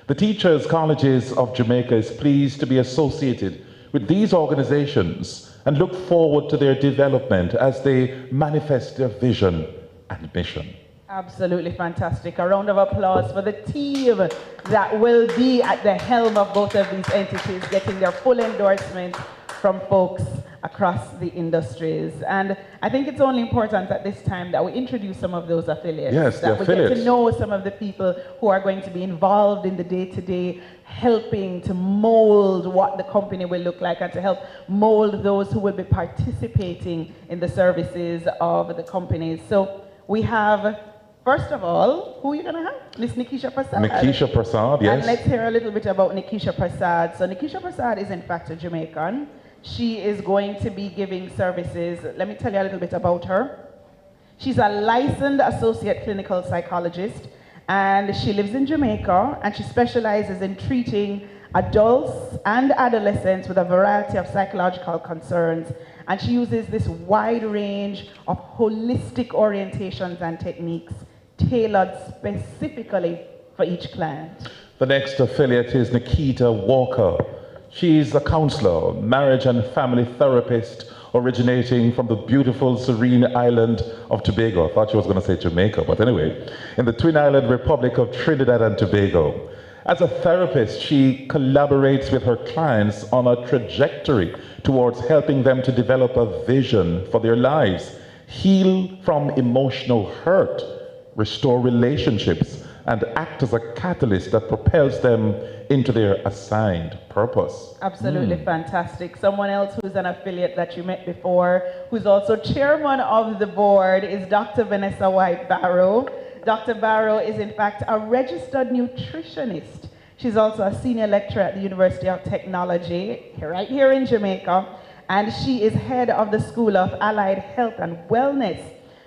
[SPEAKER 3] The Teachers Colleges of Jamaica is pleased to be associated with these organizations and look forward to their development as they manifest their vision and mission.
[SPEAKER 1] Absolutely fantastic. A round of applause for the team that will be at the helm of both of these entities, getting their full endorsement from folks across the industries. And I think it's only important at this time that we introduce some of those affiliates.
[SPEAKER 3] Yes,
[SPEAKER 1] that
[SPEAKER 3] the
[SPEAKER 1] we
[SPEAKER 3] affiliates.
[SPEAKER 1] get to know some of the people who are going to be involved in the day-to-day, helping to mold what the company will look like and to help mold those who will be participating in the services of the companies. So we have, first of all, who are you going to have? Miss Nikisha Prasad.
[SPEAKER 3] Nikisha Prasad, yes.
[SPEAKER 1] And let's hear a little bit about Nikisha Prasad. So Nikisha Prasad is in fact a Jamaican. She is going to be giving services. Let me tell you a little bit about her. She's a licensed associate clinical psychologist, and she lives in Jamaica, and she specializes in treating adults and adolescents with a variety of psychological concerns. And she uses this wide range of holistic orientations and techniques tailored specifically for each client.
[SPEAKER 3] The next affiliate is Nikita Walker. She's a counselor, marriage and family therapist, originating from the beautiful, serene island of Tobago. I thought she was going to say Jamaica, but anyway, in the Twin Island Republic of Trinidad and Tobago. As a therapist, she collaborates with her clients on a trajectory towards helping them to develop a vision for their lives, heal from emotional hurt, restore relationships, and act as a catalyst that propels them into their assigned purpose.
[SPEAKER 1] Absolutely fantastic. Someone else who's an affiliate that you met before, who's also chairman of the board, is Dr. Vanessa White Barrow. Dr. Barrow is in fact a registered nutritionist. She's also a senior lecturer at the University of Technology, right here in Jamaica, and she is head of the School of Allied Health and Wellness.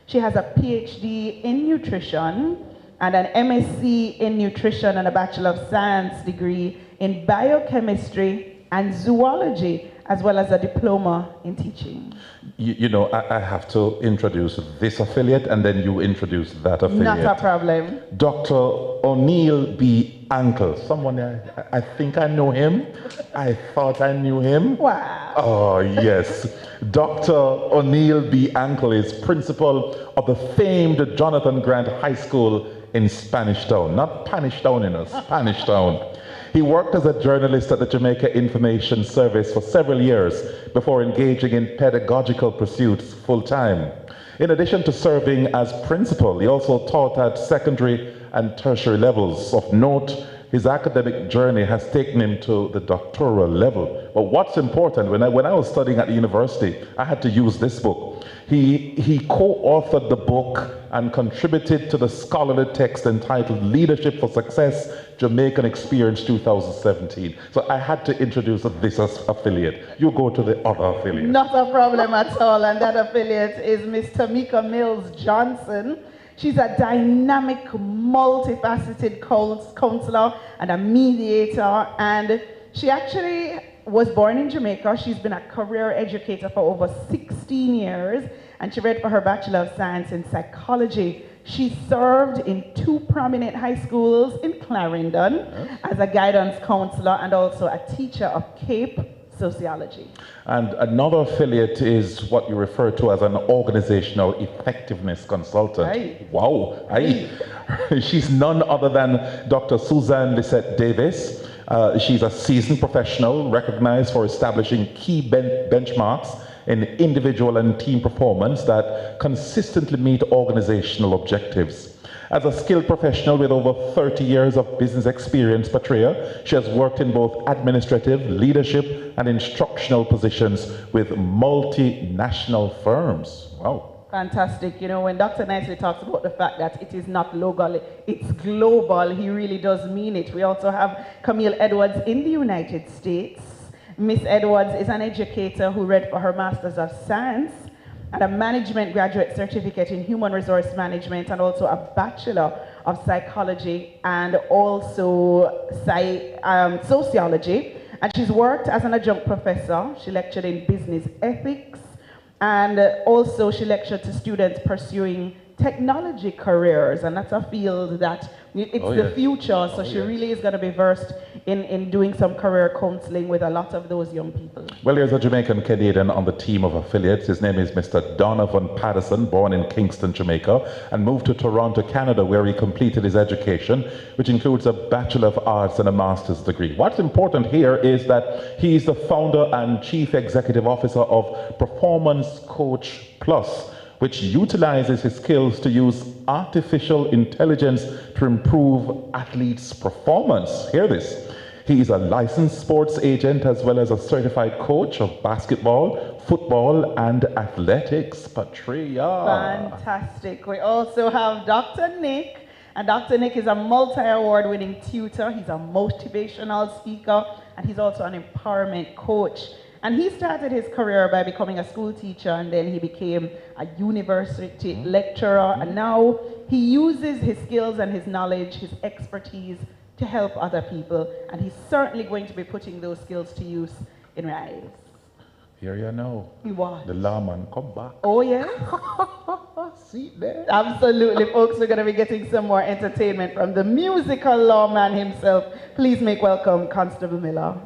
[SPEAKER 1] She has a PhD in nutrition and an MSc in nutrition and a Bachelor of Science degree in biochemistry and zoology, as well as a diploma in teaching.
[SPEAKER 3] You know, I have to introduce this affiliate and then you introduce that affiliate.
[SPEAKER 1] Not a problem.
[SPEAKER 3] Dr. O'Neill B. Ankle. Someone, I think I know him. I thought I knew him.
[SPEAKER 1] Wow.
[SPEAKER 3] Oh, yes. Dr. O'Neill B. Ankle is principal of the famed Jonathan Grant High School in Spanish Town. Not Spanish Town, Spanish Town. He worked as a journalist at the Jamaica Information Service for several years before engaging in pedagogical pursuits full-time. In addition to serving as principal, he also taught at secondary and tertiary levels. Of note, His academic journey has taken him to the doctoral level. But what's important, when I was studying at the university, I had to use this book. He co-authored the book and contributed to the scholarly text entitled Leadership for Success, Jamaican Experience 2017. So I had to introduce this affiliate. You go to the other affiliate.
[SPEAKER 1] Not a problem at all, and that affiliate is Miss Tamika Mills Johnson. She's a dynamic, multifaceted counselor and a mediator, and she actually was born in Jamaica. She's been a career educator for over 16 years, and she read for her Bachelor of Science in Psychology. She served in 2 prominent high schools in Clarendon as a guidance counselor and also a teacher of Cape Sociology.
[SPEAKER 3] And another affiliate is what you refer to as an organizational effectiveness consultant.
[SPEAKER 1] Aye.
[SPEAKER 3] Wow. Aye. She's none other than Dr. Suzanne Lisette Davis. She's a seasoned professional recognized for establishing key benchmarks in individual and team performance that consistently meet organizational objectives. As a skilled professional with over 30 years of business experience, Patria, she has worked in both administrative, leadership, and instructional positions with multinational firms. Wow.
[SPEAKER 1] Fantastic. You know, when Dr. Nicely talks about the fact that it is not local, it's global, he really does mean it. We also have Camille Edwards in the United States. Miss Edwards is an educator who read for her Masters of Science and a management graduate certificate in human resource management, and also a Bachelor of Psychology and also sociology. And she's worked as an adjunct professor. She lectured in business ethics, and also she lectured to students pursuing technology careers, and that's a field that it's the future, so she really is going to be versed in doing some career counseling with a lot of those young people.
[SPEAKER 3] Well, there's a Jamaican Canadian on the team of affiliates. His name is Mr. Donovan Patterson, born in Kingston, Jamaica, and moved to Toronto, Canada, where he completed his education, which includes a Bachelor of Arts and a Master's degree. What's important here is that he's the founder and chief executive officer of Performance Coach Plus, which utilizes his skills to use artificial intelligence to improve athletes' performance. Hear this. He is a licensed sports agent as well as a certified coach of basketball, football, and athletics. Patria.
[SPEAKER 1] Fantastic. We also have Dr. Nick, and Dr. Nick is a multi-award winning tutor. He's a motivational speaker, and he's also an empowerment coach. And he started his career by becoming a school teacher, and then he became a university lecturer, and now he uses his skills and his knowledge, his expertise to help other people, and he's certainly going to be putting those skills to use in Rise.
[SPEAKER 3] Here you know.
[SPEAKER 1] What?
[SPEAKER 3] The lawman come back.
[SPEAKER 1] Oh, yeah?
[SPEAKER 3] See there?
[SPEAKER 1] Absolutely, folks. We're going to be getting some more entertainment from the musical lawman himself. Please make welcome Constable Miller.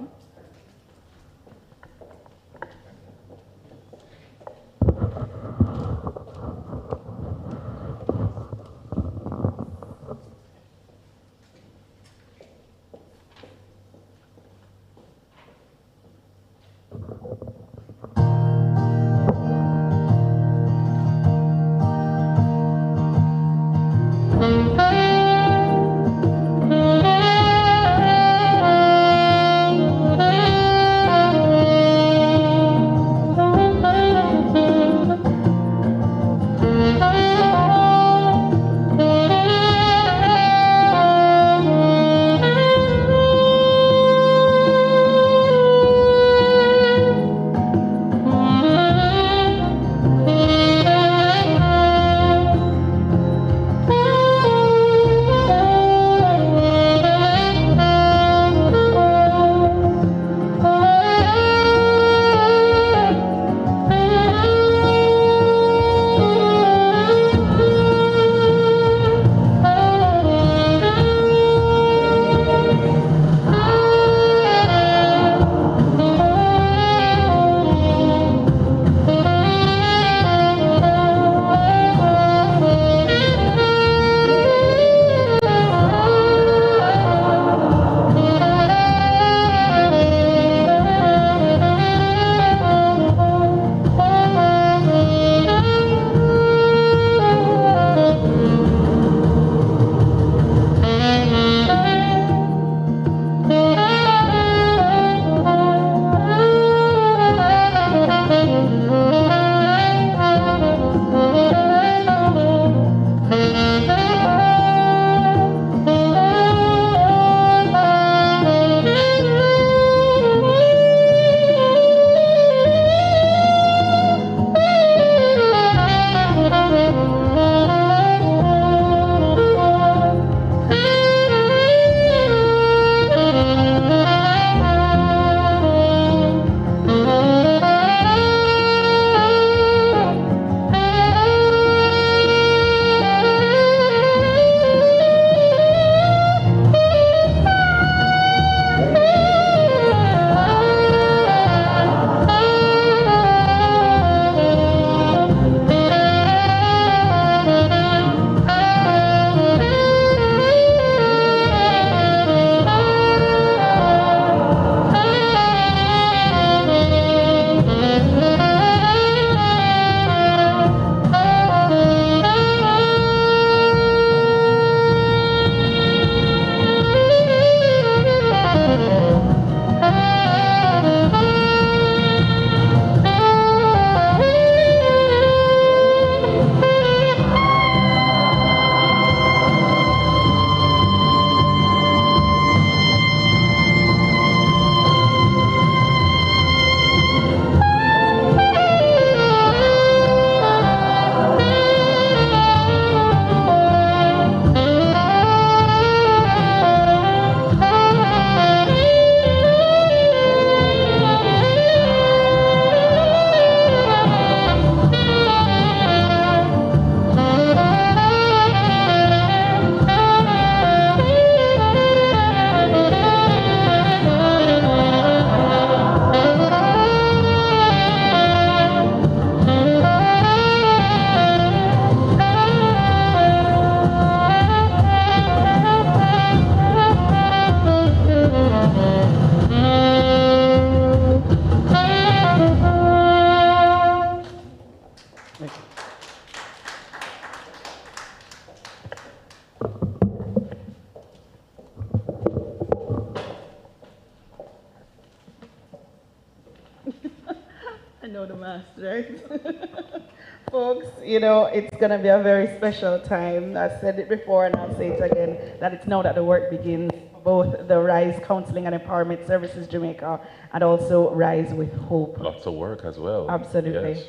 [SPEAKER 1] know the master, right? Folks, you know, it's going to be a very special time. I said it before and I'll say it again, that it's now that the work begins, both the RISE Counseling and Empowerment Services Jamaica and also RISE with Hope.
[SPEAKER 3] Lots of work as well.
[SPEAKER 1] Absolutely.
[SPEAKER 3] Yes.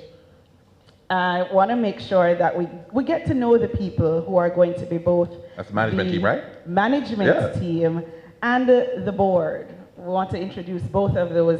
[SPEAKER 1] I want to make sure that we get to know the people who are going to be both
[SPEAKER 3] That's the management team, right?
[SPEAKER 1] Management team and the board. We want to introduce both of those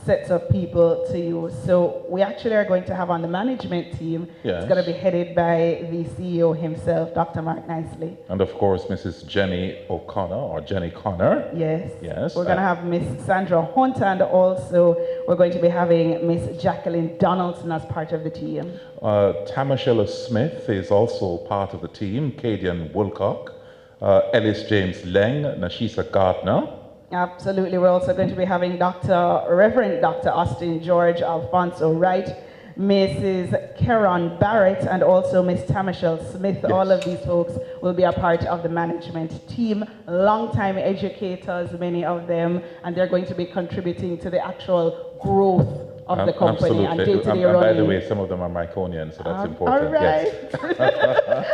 [SPEAKER 1] sets of people to you. So we actually are going to have on the management team, it's going to be headed by the CEO himself, Dr. Mark Nicely.
[SPEAKER 3] And of course, Mrs. Jenny O'Connor, or Jenny Connor.
[SPEAKER 1] Yes.
[SPEAKER 3] Yes.
[SPEAKER 1] We're going to have Miss Sandra Hunt, and also we're going to be having Miss Jacqueline Donaldson as part of the team.
[SPEAKER 3] Tamashella Smith is also part of the team, Cadian Woolcock, Ellis James Leng, Nashisa Gardner.
[SPEAKER 1] Absolutely. We're also going to be having Reverend Dr. Austin George Alfonso Wright, Mrs. Karen Barrett, and also Miss Tamashelle Smith. Yes. All of these folks will be a part of the management team, long-time educators, many of them, and they're going to be contributing to the actual growth of the company and day-to-day running.
[SPEAKER 3] By the way, some of them are Myconians, so that's important.
[SPEAKER 1] All right.
[SPEAKER 3] Yes.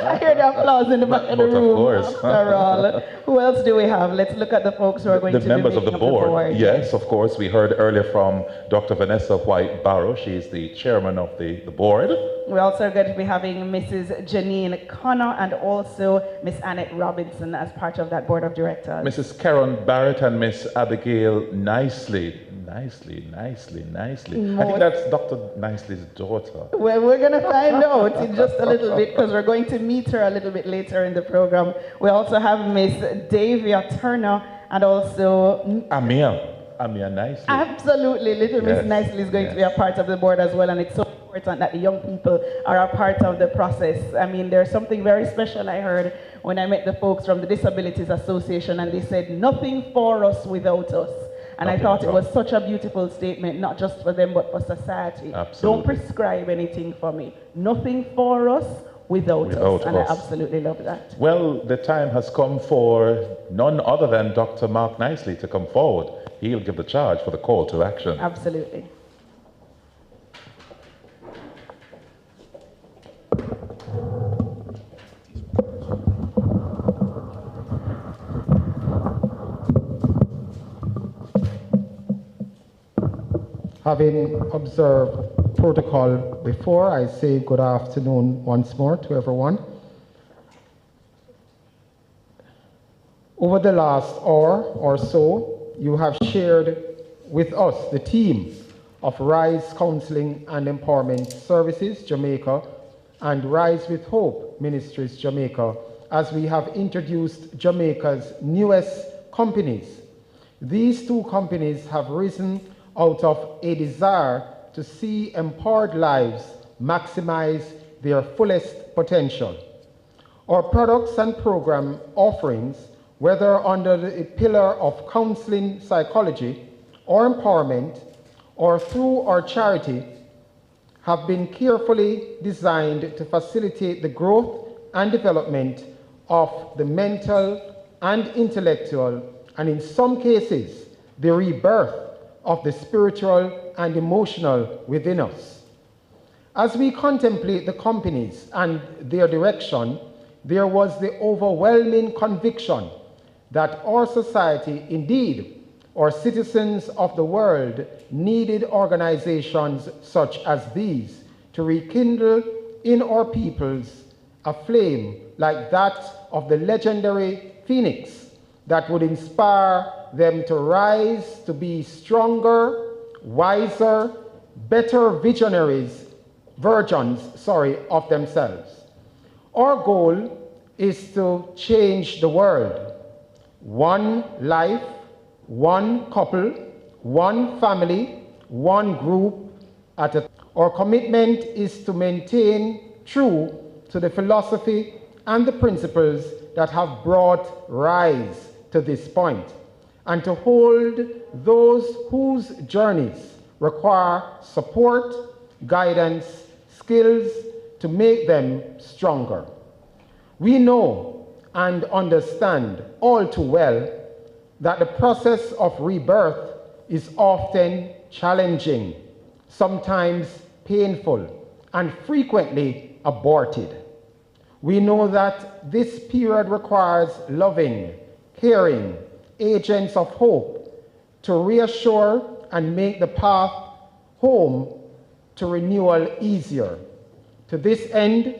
[SPEAKER 1] I hear the applause in the back of the room.
[SPEAKER 3] Of course.
[SPEAKER 1] After all. Who else do we have? Let's look at the folks who are going to be
[SPEAKER 3] members of the board.
[SPEAKER 1] The board.
[SPEAKER 3] Yes, of course. We heard earlier from Dr. Vanessa White Barrow. She is the chairman of the board.
[SPEAKER 1] We're also going to be having Mrs. Janine Connor and also Miss Annette Robinson as part of that board of directors.
[SPEAKER 3] Mrs. Karen Barrett and Miss Abigail Nicely. I think that's Dr. Nicely's daughter.
[SPEAKER 1] Well, we're going to find out in just a little bit because we're going to meet her a little bit later in the program. We also have Miss Davia Turner and also
[SPEAKER 3] Amia Nicely.
[SPEAKER 1] Absolutely. Little Miss Nicely is going to be a part of the board as well, and it's so important that the young people are a part of the process. I mean, there's something very special I heard when I met the folks from the Disabilities Association, and they said, nothing for us without us. And I thought it was such a beautiful statement, not just for them, but for society.
[SPEAKER 3] Absolutely.
[SPEAKER 1] Don't prescribe anything for me. Nothing for us without us. And I absolutely love that.
[SPEAKER 3] Well, the time has come for none other than Dr. Mark Nicely to come forward. He'll give the charge for the call to action.
[SPEAKER 1] Absolutely.
[SPEAKER 5] Having observed protocol before, I say good afternoon once more to everyone. Over the last hour or so, you have shared with us the team of RISE Counselling and Empowerment Services Jamaica and RISE with Hope Ministries Jamaica, as we have introduced Jamaica's newest companies. These two companies have risen out of a desire to see empowered lives maximize their fullest potential. Our products and program offerings, whether under the pillar of counseling psychology or empowerment, or through our charity, have been carefully designed to facilitate the growth and development of the mental and intellectual, and in some cases, the rebirth of the spiritual and emotional within us. As we contemplate the companies and their direction, there was the overwhelming conviction that our society, indeed, our citizens of the world, needed organizations such as these to rekindle in our peoples a flame like that of the legendary Phoenix that would inspire them to rise to be stronger, wiser, better versions of themselves. Our goal is to change the world. One life, one couple, one family, one group at a time. Our commitment is to maintain true to the philosophy and the principles that have brought RISE to this point, and to hold those whose journeys require support, guidance, skills to make them stronger. We know and understand all too well that the process of rebirth is often challenging, sometimes painful, and frequently aborted. We know that this period requires loving, caring agents of hope to reassure and make the path home to renewal easier. To this end,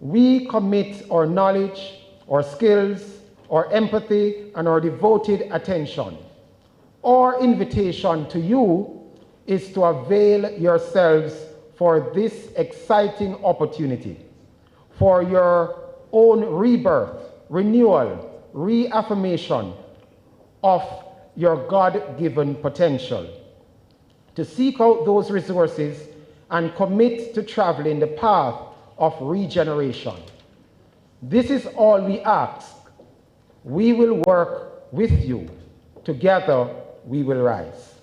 [SPEAKER 5] we commit our knowledge, our skills, our empathy, and our devoted attention. Our invitation to you is to avail yourselves for this exciting opportunity, for your own rebirth, renewal, reaffirmation of your God-given potential, to seek out those resources and commit to traveling the path of regeneration. This is all we ask. We will work with you. Together, we will rise.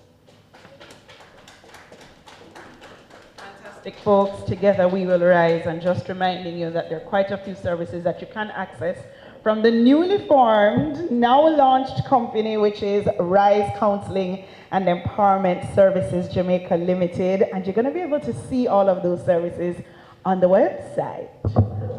[SPEAKER 1] Fantastic, folks. Together we will rise. And just reminding you that there are quite a few services that you can access from the newly formed, now launched company, which is Rise Counselling and Empowerment Services Jamaica Limited. And you're going to be able to see all of those services on the website.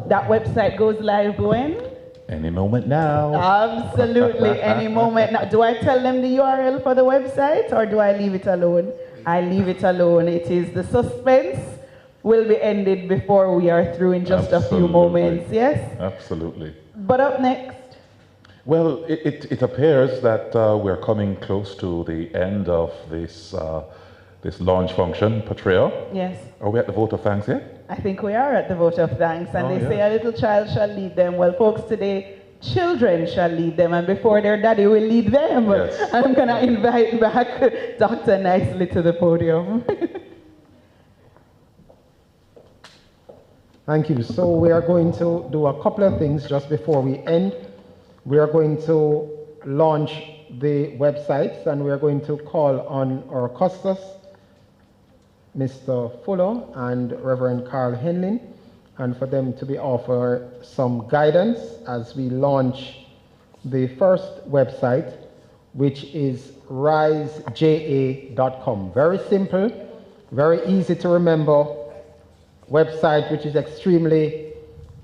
[SPEAKER 1] That website goes live when?
[SPEAKER 3] Any moment now.
[SPEAKER 1] Absolutely, any moment now. Do I tell them the URL for the website, or do I leave it alone? I leave it alone. It is the suspense will be ended before we are through in just a few moments, yes?
[SPEAKER 3] Absolutely.
[SPEAKER 1] But up next?
[SPEAKER 3] Well, it appears that we're coming close to the end of this, this launch function, Patria.
[SPEAKER 1] Yes.
[SPEAKER 3] Are we at the vote of thanks yet?
[SPEAKER 1] I think we are at the vote of thanks, and they say a little child shall lead them. Well, folks, today, children shall lead them, and before their daddy will lead them. Yes. I'm going to invite back Dr. Nicely to the podium.
[SPEAKER 5] Thank you. So we are going to do a couple of things just before we end. We are going to launch the websites, and we are going to call on our custos, Mr. Fuller and Reverend Carl Henlin, and for them to be offered some guidance as we launch the first website, which is riseja.com. Very simple, very easy to remember website, which is extremely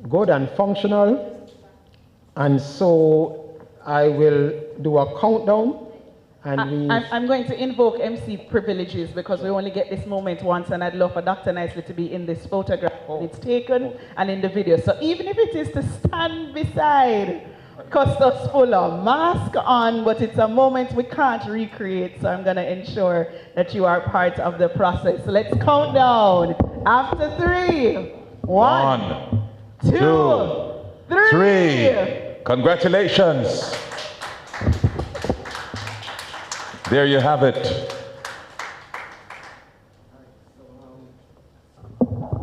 [SPEAKER 5] good and functional. And so I will do a countdown. And
[SPEAKER 1] I'm going to invoke MC privileges because we only get this moment once, and I'd love for Dr. Nicely to be in this photograph when it's taken and in the video. So even if it is to stand beside Custos Fuller, mask on, but it's a moment we can't recreate, so I'm going to ensure that you are part of the process. So let's count down. After 3, 1, 2, 3.
[SPEAKER 3] Congratulations. There you have it.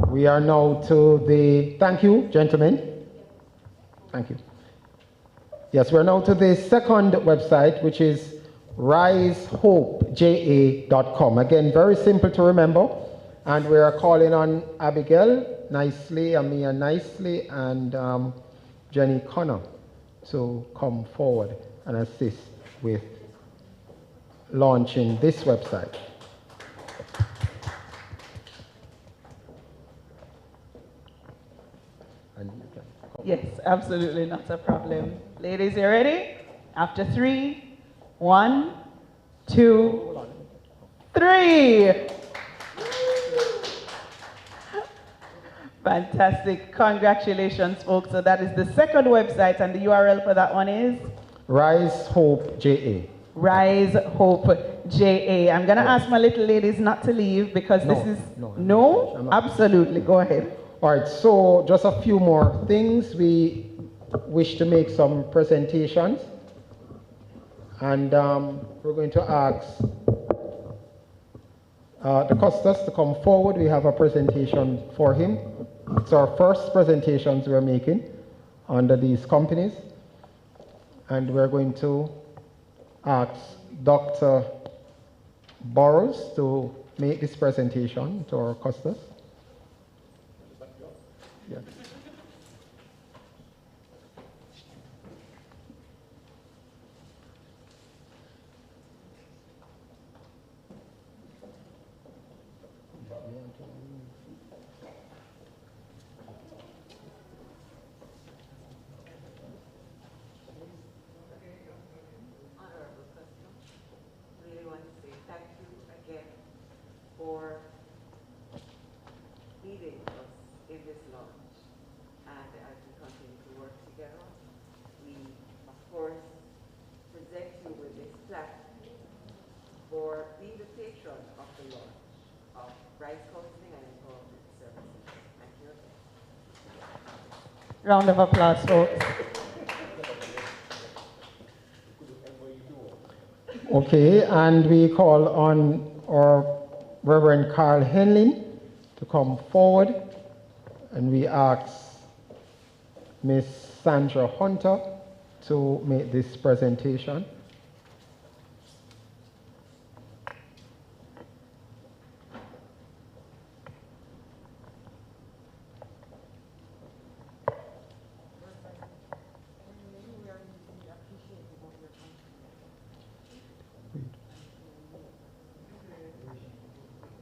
[SPEAKER 5] We are now to the, thank you, gentlemen. Thank you. Yes, we're now to the second website, which is risehopeja.com. Again, very simple to remember. And we are calling on Abigail Nicely, Amia Nicely, and Jenny Connor to come forward and assist with launching this website.
[SPEAKER 1] Yes, absolutely not a problem. Ladies, you ready? After 3, 1, 2, 3. Fantastic. Congratulations, folks. So that is the second website, and the URL for that one is?
[SPEAKER 5] Rise Hope JA.
[SPEAKER 1] Rise Hope JA. I'm going to ask my little ladies not to leave because this is... No? Absolutely. Go ahead.
[SPEAKER 5] All right, so just a few more things. We wish to make some presentations, and we're going to ask the custos to come forward. We have a presentation for him. It's our first presentations we're making under these companies, and we're going to ask Dr. Burrows to make this presentation to our custos. Yeah.
[SPEAKER 9] Round of applause, folks.
[SPEAKER 5] Okay, and we call on our Reverend Carl Henley to come forward, and we ask Miss Sandra Hunter to make this presentation.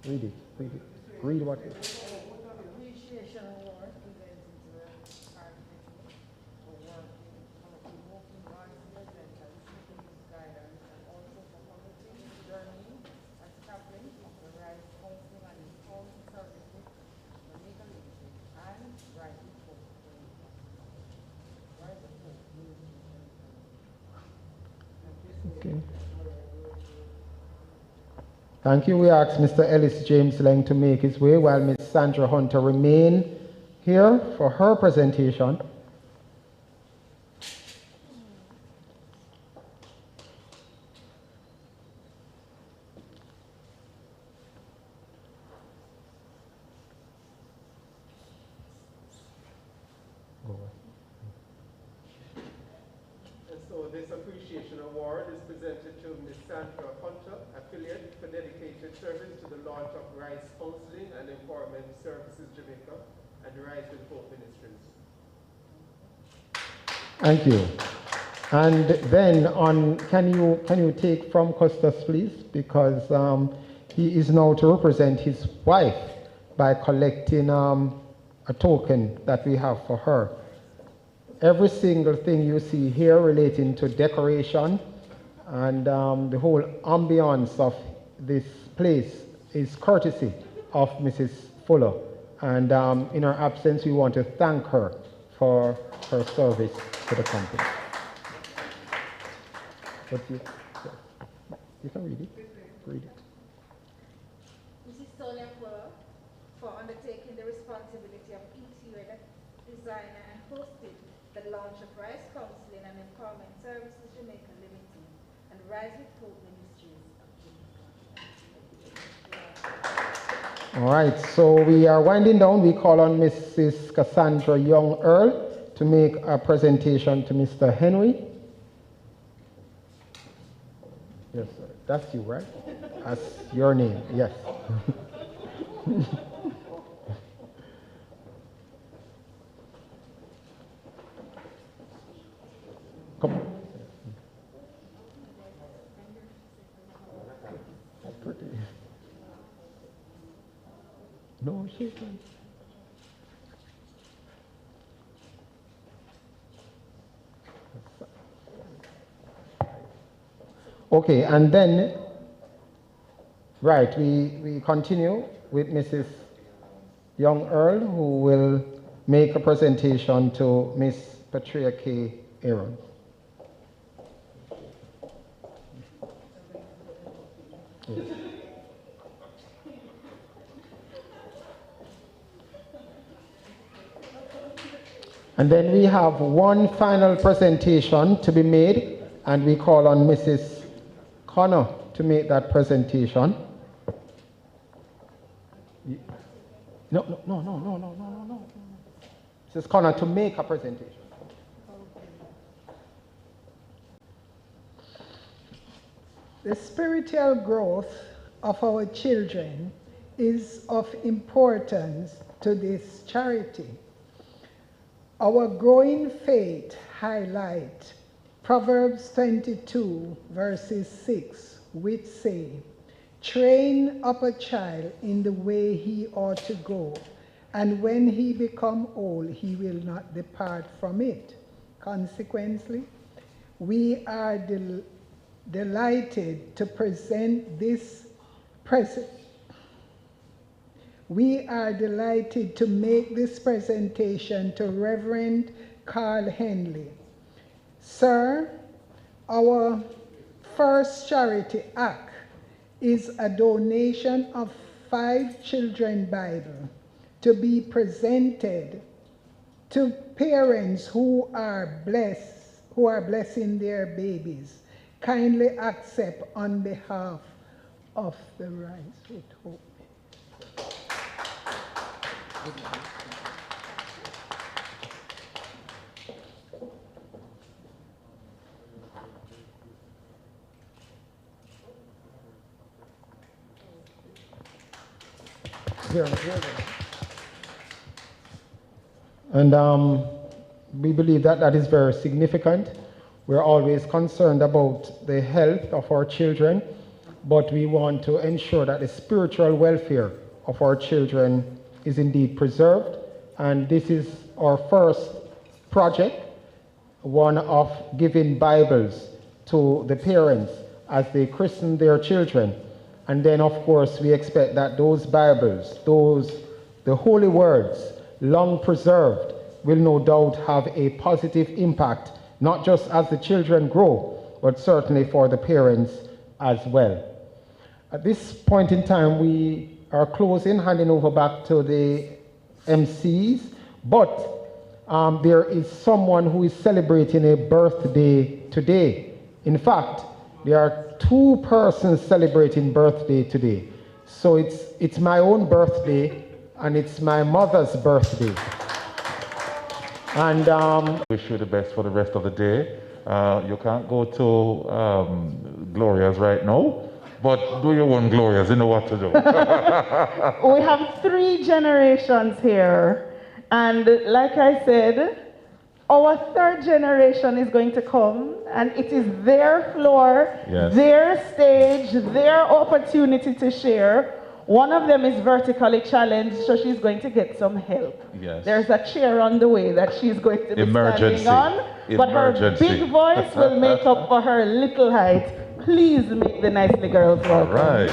[SPEAKER 5] Read it, read it. Read what it is.
[SPEAKER 10] Appreciation Award presented to Architect for working on invoking God's presence and seeking His guidance, and also for committing his journey as chaplain of the Rise Counselling and his own services, Jamaica Limited, and Rise with Hope. Rise with Hope Ministries.
[SPEAKER 5] Okay. Thank you. We ask Mr. Ellis James Lang to make his way while Ms. Sandra Hunter remain here for her presentation.
[SPEAKER 7] And so this appreciation award is presented to Ms. Sandra Hunter, affiliate, for dedicated service to the launch of Rise Counselling and Empowerment Services Jamaica and Rise with Hope Ministries.
[SPEAKER 5] Thank you. And then can you take from Custis, please, because he is now to represent his wife by collecting a token that we have for her. Every single thing you see here relating to decoration and the whole ambience of this place is courtesy of Mrs. Fuller. And in her absence, we want to thank her for her service to the company. But you can read it. Read it.
[SPEAKER 10] Mrs. Sonia Fuller for undertaking the responsibility of each year that designer and hosted the launch of Rise Counselling and Empowerment Services Jamaica Limited and Rise with Hope Ministries of Jamaica.
[SPEAKER 5] All right, so we are winding down. We call on Mrs. Cassandra Young Earl to make a presentation to Mr. Henry. Yes, sir. That's you, right? That's your name, yes. Come on. That's pretty. No, she can. Okay, and then, right, we continue with Mrs. Young Earl, who will make a presentation to Miss Patricia K. Aaron. Yes. And then we have one final presentation to be made, and we call on Mrs. Connor to make that presentation. No. Mrs. Connor to make a presentation.
[SPEAKER 11] The spiritual growth of our children is of importance to this charity. Our growing faith highlight Proverbs 22 verses 6, which say, "Train up a child in the way he ought to go, and when he become old, he will not depart from it." Consequently, we are delighted to present this present. We are delighted to make this presentation to Reverend Carl Henley. Sir, our first charity act is a donation of 5 children Bible to be presented to parents who are blessing their babies, kindly accept on behalf of the Rise with Hope.
[SPEAKER 5] And we believe that that is very significant. We're always concerned about the health of our children, but we want to ensure that the spiritual welfare of our children is indeed preserved. And this is our first project, one of giving Bibles to the parents as they christen their children. And then, of course, we expect that those Bibles, the holy words, long preserved, will no doubt have a positive impact, not just as the children grow, but certainly for the parents as well. At this point in time, we are closing, handing over back to the MCs, but there is someone who is celebrating a birthday today. In fact, there are two persons celebrating birthday today. So it's my own birthday and it's my mother's birthday. And
[SPEAKER 3] wish you the best for the rest of the day. You can't go to Gloria's right now, but do your own Gloria's, you know what to do.
[SPEAKER 1] We have 3 generations here, and like I said, our 3rd generation is going to come, and it is their floor,
[SPEAKER 3] Yes.
[SPEAKER 1] their stage, their opportunity to share. One of them is vertically challenged, so she's going to get some help.
[SPEAKER 3] Yes.
[SPEAKER 1] There's a chair on the way that she's going to be
[SPEAKER 3] Emergency.
[SPEAKER 1] standing on, but her
[SPEAKER 3] Emergency.
[SPEAKER 1] big voice will make up for her little height. Please make the Nicely girls welcome.
[SPEAKER 3] All right.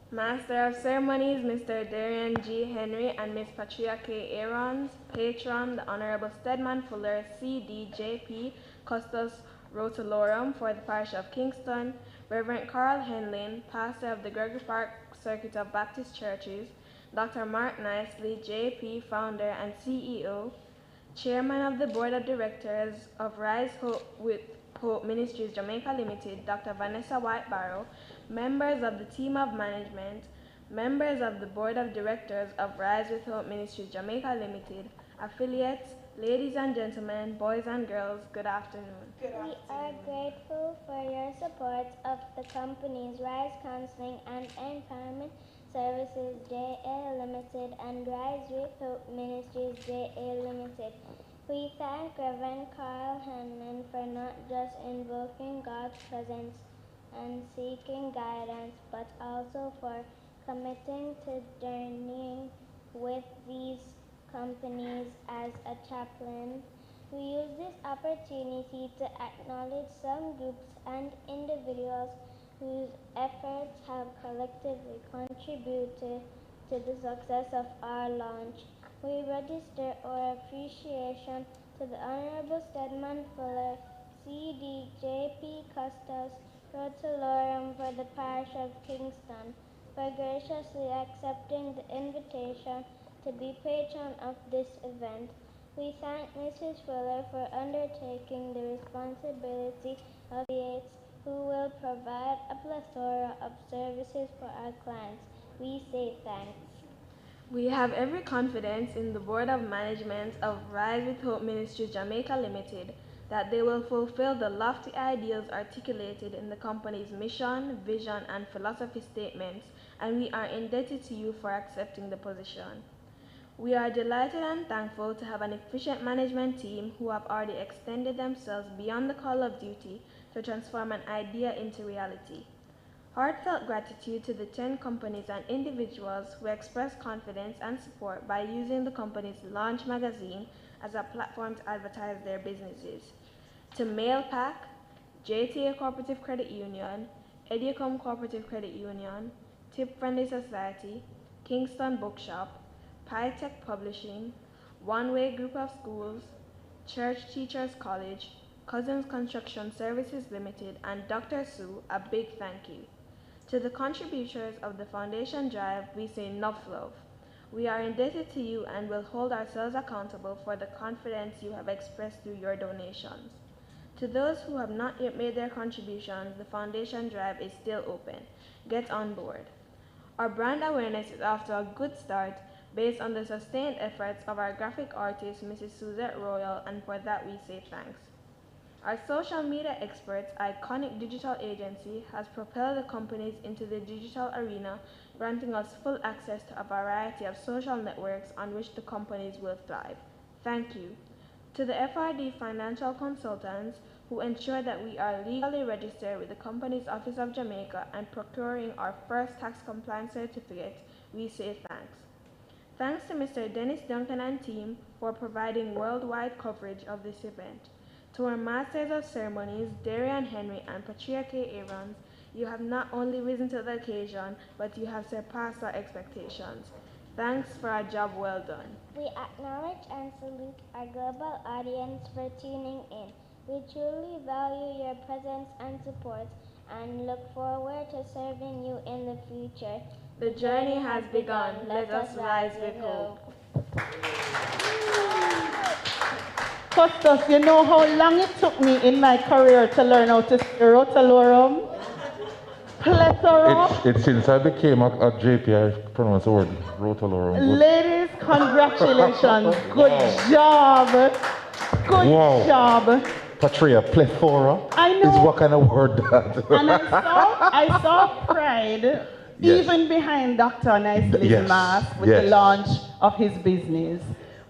[SPEAKER 9] Master of Ceremonies, Mr. Darian G. Henry and Ms. Patria K. Aarons, Patron, the Honorable Stedman Fuller, C.D.J.P. Custos Rotolorum for the Parish of Kingston, Reverend Carl Henlin, Pastor of the Gregory Park Circuit of Baptist Churches, Dr. Mark Nicely, J.P., Founder and CEO, Chairman of the Board of Directors of Rise with Hope Ministries Jamaica Ltd, Dr. Vanessa White Barrow, members of the team of management, members of the Board of Directors of Rise with Hope Ministries Jamaica Ltd, affiliates, ladies and gentlemen, boys and girls, good afternoon.
[SPEAKER 12] We are grateful for your support of the companies Rise Counselling and Empowerment Services JA Limited and Rise with Hope Ministries JA Limited. We thank Reverend Carl Hanlon for not just invoking God's presence and seeking guidance, but also for committing to journeying with these companies as a chaplain. We use this opportunity to acknowledge some groups and individuals whose efforts have collectively contributed to the success of our launch. We register our appreciation to the Honorable Stedman Fuller, C.D.J.P. Custos Rotolorum for the Parish of Kingston, for graciously accepting the invitation to be patron of this event. We thank Mrs. Fuller for undertaking the responsibility of affiliates who will provide a plethora of services for our clients. We say thanks.
[SPEAKER 9] We have every confidence in the Board of Management of Rise with Hope Ministries Jamaica Ltd that they will fulfill the lofty ideals articulated in the company's mission, vision, and philosophy statements, and we are indebted to you for accepting the position. We are delighted and thankful to have an efficient management team who have already extended themselves beyond the call of duty to transform an idea into reality. Heartfelt gratitude to the 10 companies and individuals who express confidence and support by using the company's Launch magazine as a platform to advertise their businesses. To Mailpack, JTA Cooperative Credit Union, Educom Cooperative Credit Union, Tip Friendly Society, Kingston Bookshop, PyTech Publishing, One Way Group of Schools, Church Teachers College, Cousins Construction Services Limited, and Dr. Sue, a big thank you. To the contributors of the Foundation Drive, we say enough love. We are indebted to you and will hold ourselves accountable for the confidence you have expressed through your donations. To those who have not yet made their contributions, the Foundation Drive is still open. Get on board. Our brand awareness is off to a good start based on the sustained efforts of our graphic artist, Mrs. Suzette Royal, and for that we say thanks. Our social media experts, Iconic Digital Agency, has propelled the companies into the digital arena, granting us full access to a variety of social networks on which the companies will thrive. Thank you. To the FRD financial consultants who ensure that we are legally registered with the Companies Office of Jamaica and procuring our first tax compliance certificate, we say thanks. Thanks to Mr. Dennis Duncan and team for providing worldwide coverage of this event. To our Masters of Ceremonies, Darian Henry and Patria K. Aarons, you have not only risen to the occasion, but you have surpassed our expectations. Thanks for a job well done.
[SPEAKER 12] We acknowledge and salute our global audience for tuning in. We truly value your presence and support and look forward to serving you in the future.
[SPEAKER 9] The journey has begun. Let us rise with hope.
[SPEAKER 1] Costas, you know how long it took me in my career to learn how to say rotalorum? Plethora?
[SPEAKER 3] It's since I became a JP, I pronounce the word rotalorum.
[SPEAKER 1] Ladies, congratulations. Good job. Good job.
[SPEAKER 3] Patria, plethora
[SPEAKER 1] I know.
[SPEAKER 3] is what kind of word that?
[SPEAKER 1] And I saw pride even behind Dr. Nicely's mask with the launch of his business.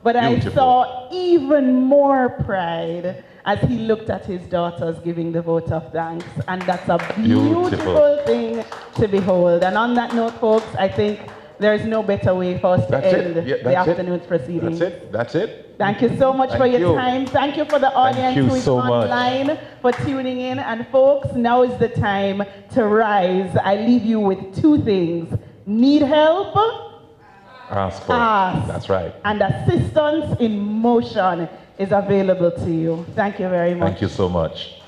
[SPEAKER 1] But I saw even more pride as he looked at his daughters giving the vote of thanks. And that's a beautiful thing to behold. And on that note, folks, I think there is no better way for us to end the afternoon's proceedings.
[SPEAKER 3] That's it.
[SPEAKER 1] Thank you so much for your time. Thank you for the audience who is online for tuning in. And folks, now is the time to rise. I leave you with two things. Need help?
[SPEAKER 3] Ask for it. That's right.
[SPEAKER 1] And assistance in motion is available to you. Thank you very much.
[SPEAKER 3] Thank you so much.